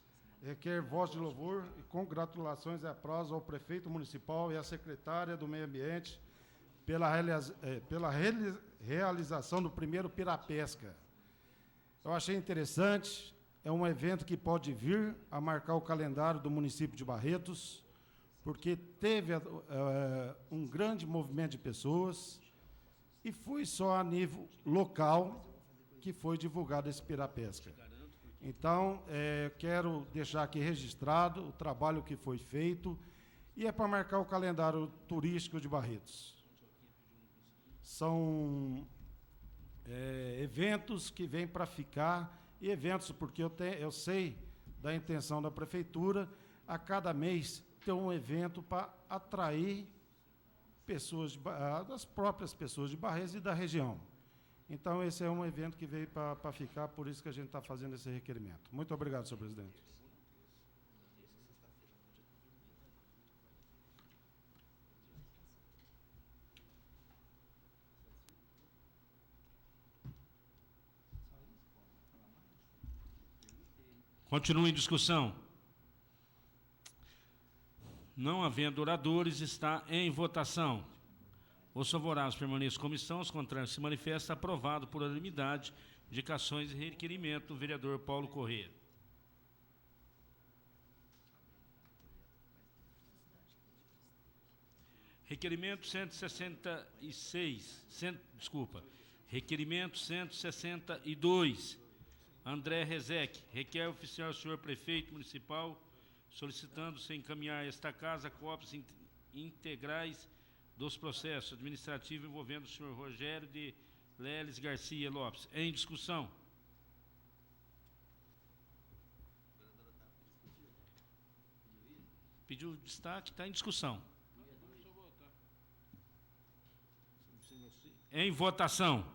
Speaker 8: requer voz de louvor e congratulações e aplausos ao prefeito municipal e à secretária do Meio Ambiente pela realização do primeiro Pirapesca. Eu achei interessante, é um evento que pode vir a marcar o calendário do município de Barretos, porque teve um grande movimento de pessoas e foi só a nível local que foi divulgado esse Pirapesca. Então, quero deixar aqui registrado o trabalho que foi feito e é para marcar o calendário turístico de Barretos. São eventos que vêm para ficar, e eventos porque eu sei da intenção da prefeitura, a cada mês ter um evento para atrair pessoas, das próprias pessoas de Barretos e da região. Então, esse é um evento que veio para ficar, por isso que a gente está fazendo esse requerimento. Muito obrigado, senhor presidente.
Speaker 2: Continua em discussão. Não havendo oradores, está em votação. Os favoráveis permaneçam como estão, os contrários se manifestam. Aprovado por unanimidade. Indicações e requerimento do vereador Paulo Corrêa. Requerimento 166, requerimento 162. André Rezec, requer oficial ao senhor prefeito municipal, solicitando-se encaminhar a esta casa cópias integrais dos processos administrativos envolvendo o senhor Rogério de Leles Garcia Lopes. Em discussão. Pediu destaque, está em discussão. Em votação.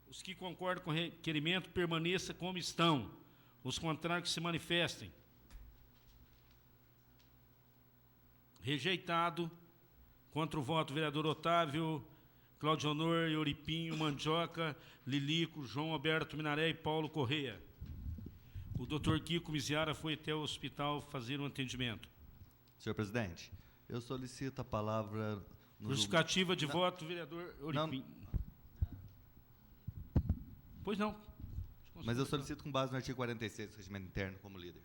Speaker 2: Os que concordam com o requerimento permaneçam como estão. Os contrários que se manifestem. Rejeitado. Contra o voto, vereador Otávio, Cláudio Honor, Euripinho, Mandioca, Lilico, João Alberto Minaré e Paulo Corrêa. O doutor Kiko Miziara foi até o hospital fazer um atendimento.
Speaker 5: Senhor presidente, eu solicito a palavra...
Speaker 2: Justificativa de voto, vereador Euripinho. Pois não.
Speaker 5: Mas eu solicito com base no artigo 46 do regimento interno como líder.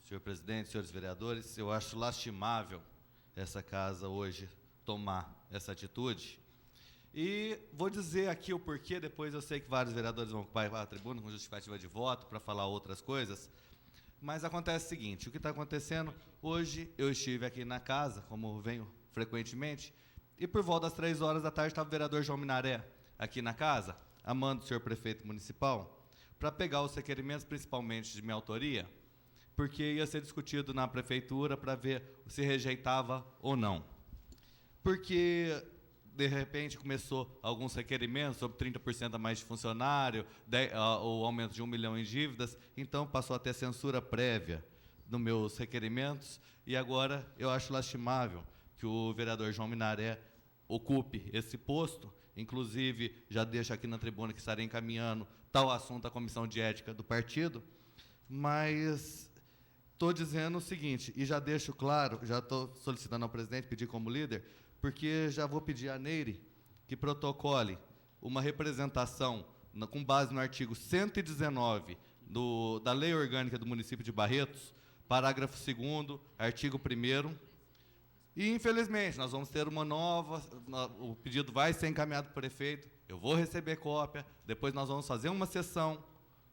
Speaker 5: Senhor presidente, senhores vereadores, eu acho lastimável essa casa hoje tomar essa atitude. E vou dizer aqui o porquê, depois eu sei que vários vereadores vão ocupar a tribuna com justificativa de voto para falar outras coisas. Mas acontece o seguinte, o que está acontecendo, hoje eu estive aqui na casa, como venho frequentemente, e por volta das 3 horas da tarde estava o vereador João Minaré aqui na casa, amando o senhor prefeito municipal, para pegar os requerimentos, principalmente de minha autoria, porque ia ser discutido na prefeitura para ver se rejeitava ou não. Porque, de repente, começou alguns requerimentos sobre 30% a mais de funcionário, o aumento de 1 milhão em dívidas, então passou a ter censura prévia nos meus requerimentos, e agora eu acho lastimável que o vereador João Minaré ocupe esse posto, inclusive já deixo aqui na tribuna que estarei encaminhando tal assunto à comissão de ética do partido, mas estou dizendo o seguinte, e já deixo claro, já estou solicitando ao presidente, pedir como líder, porque já vou pedir a Neire que protocole uma representação com base no artigo 119 da Lei Orgânica do Município de Barretos, parágrafo 2º, artigo 1º, e, infelizmente, nós vamos ter uma nova, o pedido vai ser encaminhado para o prefeito, eu vou receber cópia, depois nós vamos fazer uma sessão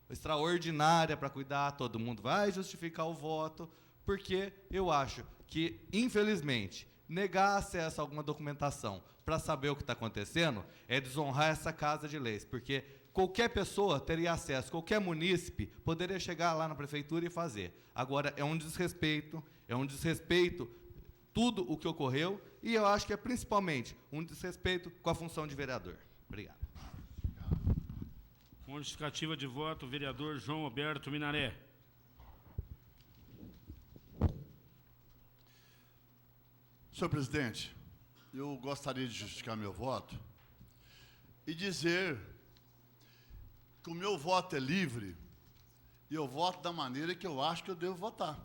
Speaker 5: extraordinária para cuidar, todo mundo vai justificar o voto, porque eu acho que, infelizmente, negar acesso a alguma documentação para saber o que está acontecendo é desonrar essa Casa de Leis, porque qualquer pessoa teria acesso, qualquer munícipe poderia chegar lá na prefeitura e fazer. Agora, é um desrespeito tudo o que ocorreu, e eu acho que é principalmente um desrespeito com a função de vereador. Obrigado.
Speaker 2: Com justificativa de voto, o vereador João Alberto Minaré.
Speaker 7: Senhor presidente, eu gostaria de justificar meu voto e dizer que o meu voto é livre e eu voto da maneira que eu acho que eu devo votar.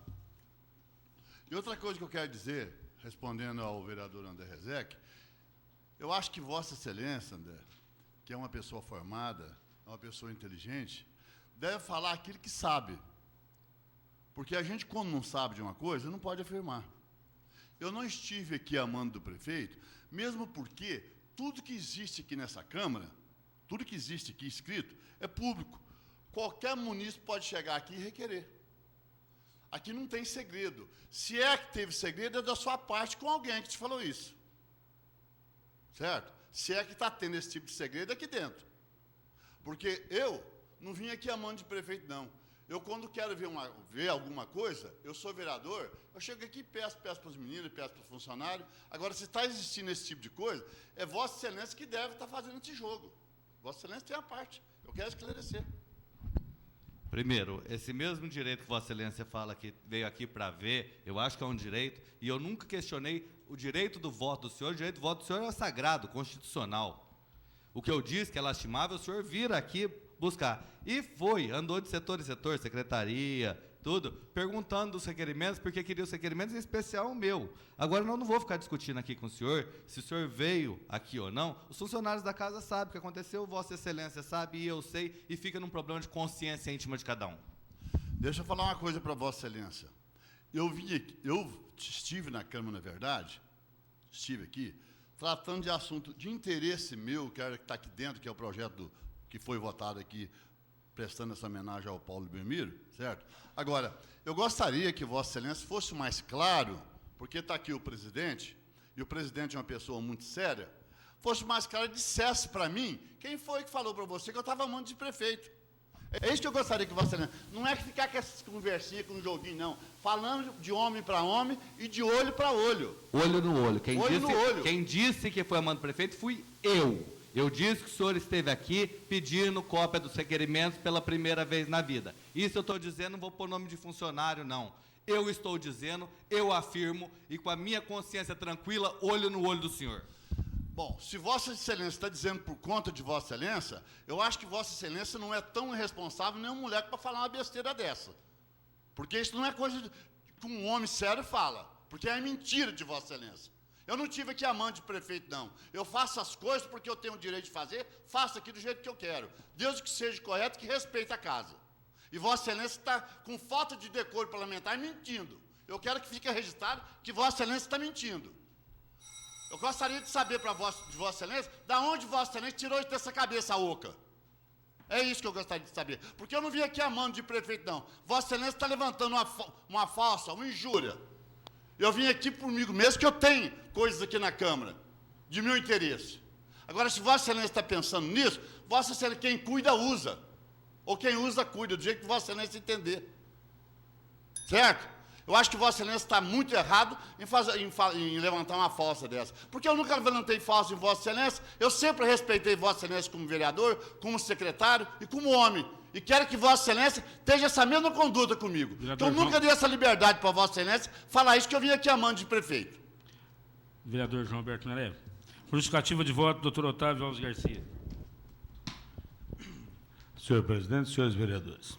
Speaker 7: E outra coisa que eu quero dizer, respondendo ao vereador André Rezec, eu acho que Vossa Excelência, André, que é uma pessoa formada, é uma pessoa inteligente, deve falar aquilo que sabe. Porque a gente, quando não sabe de uma coisa, não pode afirmar. Eu não estive aqui a mando do prefeito, mesmo porque tudo que existe aqui nessa Câmara, tudo que existe aqui escrito, é público. Qualquer munícipe pode chegar aqui e requerer. Aqui não tem segredo. Se é que teve segredo, é da sua parte com alguém que te falou isso. Certo? Se é que está tendo esse tipo de segredo aqui dentro. Porque eu não vim aqui a mando de prefeito, não. Eu, quando quero ver alguma coisa, eu sou vereador, eu chego aqui e peço para os meninos, peço para o funcionário. Agora, se está existindo esse tipo de coisa, é Vossa Excelência que deve estar fazendo esse jogo. Vossa Excelência tem a parte. Eu quero esclarecer.
Speaker 5: Primeiro, esse mesmo direito que Vossa Excelência fala que veio aqui para ver, eu acho que é um direito, e eu nunca questionei o direito do voto do senhor. O direito do voto do senhor é sagrado, constitucional. O que eu disse que é lastimável, o senhor vir aqui buscar. E andou de setor em setor, secretaria, tudo, perguntando dos requerimentos, porque queria os requerimentos, em especial o meu. Agora, eu não vou ficar discutindo aqui com o senhor, se o senhor veio aqui ou não. Os funcionários da casa sabem o que aconteceu, Vossa Excelência sabe, e eu sei, e fica num problema de consciência íntima de cada um.
Speaker 7: Deixa eu falar uma coisa para Vossa Excelência. Eu estive na Câmara, na verdade, estive aqui, tratando de assunto de interesse meu, que está aqui dentro, que é o projeto que foi votado aqui, prestando essa homenagem ao Paulo Belmiro, certo? Agora, eu gostaria que Vossa Excelência fosse mais claro, porque está aqui o presidente, e o presidente é uma pessoa muito séria, fosse mais claro e dissesse para mim quem foi que falou para você que eu estava a mando de prefeito. É isso que eu gostaria que Vossa Excelência... Não é que ficar com essas conversinhas, com um joguinho, não. Falando de homem para homem e de olho para olho.
Speaker 5: Olho no olho.
Speaker 7: Olho.
Speaker 5: Quem disse que foi a mando do prefeito fui eu. Eu disse que o senhor esteve aqui pedindo cópia dos requerimentos pela primeira vez na vida. Isso eu estou dizendo, não vou pôr nome de funcionário, não. Eu estou dizendo, eu afirmo, e com a minha consciência tranquila, olho no olho do senhor.
Speaker 7: Bom, se Vossa Excelência está dizendo por conta de Vossa Excelência, eu acho que Vossa Excelência não é tão irresponsável nem um moleque para falar uma besteira dessa. Porque isso não é coisa que um homem sério fala, porque é mentira de Vossa Excelência. Eu não tive aqui a mando de prefeito, não. Eu faço as coisas porque eu tenho o direito de fazer, faço aqui do jeito que eu quero. Desde que seja correto, que respeite a casa. E Vossa Excelência está com falta de decoro parlamentar e mentindo. Eu quero que fique registrado que Vossa Excelência está mentindo. Eu gostaria de saber de Vossa Excelência, da onde Vossa Excelência tirou isso dessa cabeça oca. É isso que eu gostaria de saber. Porque eu não vim aqui a mando de prefeito, não. Vossa Excelência está levantando uma falsa, uma injúria. Eu vim aqui comigo mesmo, que eu tenho coisas aqui na Câmara, de meu interesse. Agora, se Vossa Excelência está pensando nisso, Vossa Excelência, quem cuida, usa. Ou quem usa, cuida, do jeito que Vossa Excelência entender. Certo? Eu acho que Vossa Excelência está muito errado em levantar uma falsa dessa. Porque eu nunca levantei falsa em Vossa Excelência, eu sempre respeitei Vossa Excelência como vereador, como secretário e como homem. E quero que Vossa Excelência tenha essa mesma conduta comigo. Vereador então, nunca dei essa liberdade para Vossa Excelência falar isso, que eu vim aqui a mando de prefeito.
Speaker 2: Vereador João Alberto Minaré. Por justificativa de voto, doutor Otávio Alves Garcia.
Speaker 6: Senhor presidente, senhores vereadores,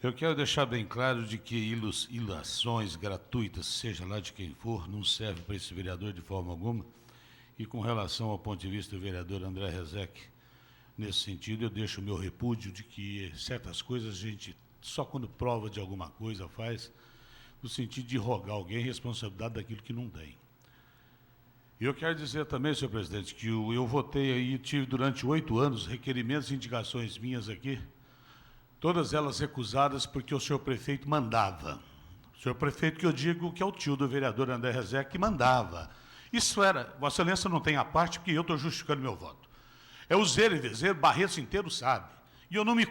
Speaker 6: eu quero deixar bem claro de que ilações gratuitas, seja lá de quem for, não serve para esse vereador de forma alguma. E com relação ao ponto de vista do vereador André Rezec, Nesse sentido, eu deixo o meu repúdio de que certas coisas a gente, só quando prova de alguma coisa, faz, no sentido de rogar alguém responsabilidade daquilo que não tem. Eu quero dizer também, senhor presidente, que eu votei aí, tive durante 8 anos requerimentos e indicações minhas aqui, todas elas recusadas porque o senhor prefeito mandava. O senhor prefeito, que eu digo que é o tio do vereador André Rezec, que mandava. Isso era, Vossa Excelência não tem a parte, porque eu estou justificando meu voto. É o zero e vezer, Barreto inteiro sabe. E eu não me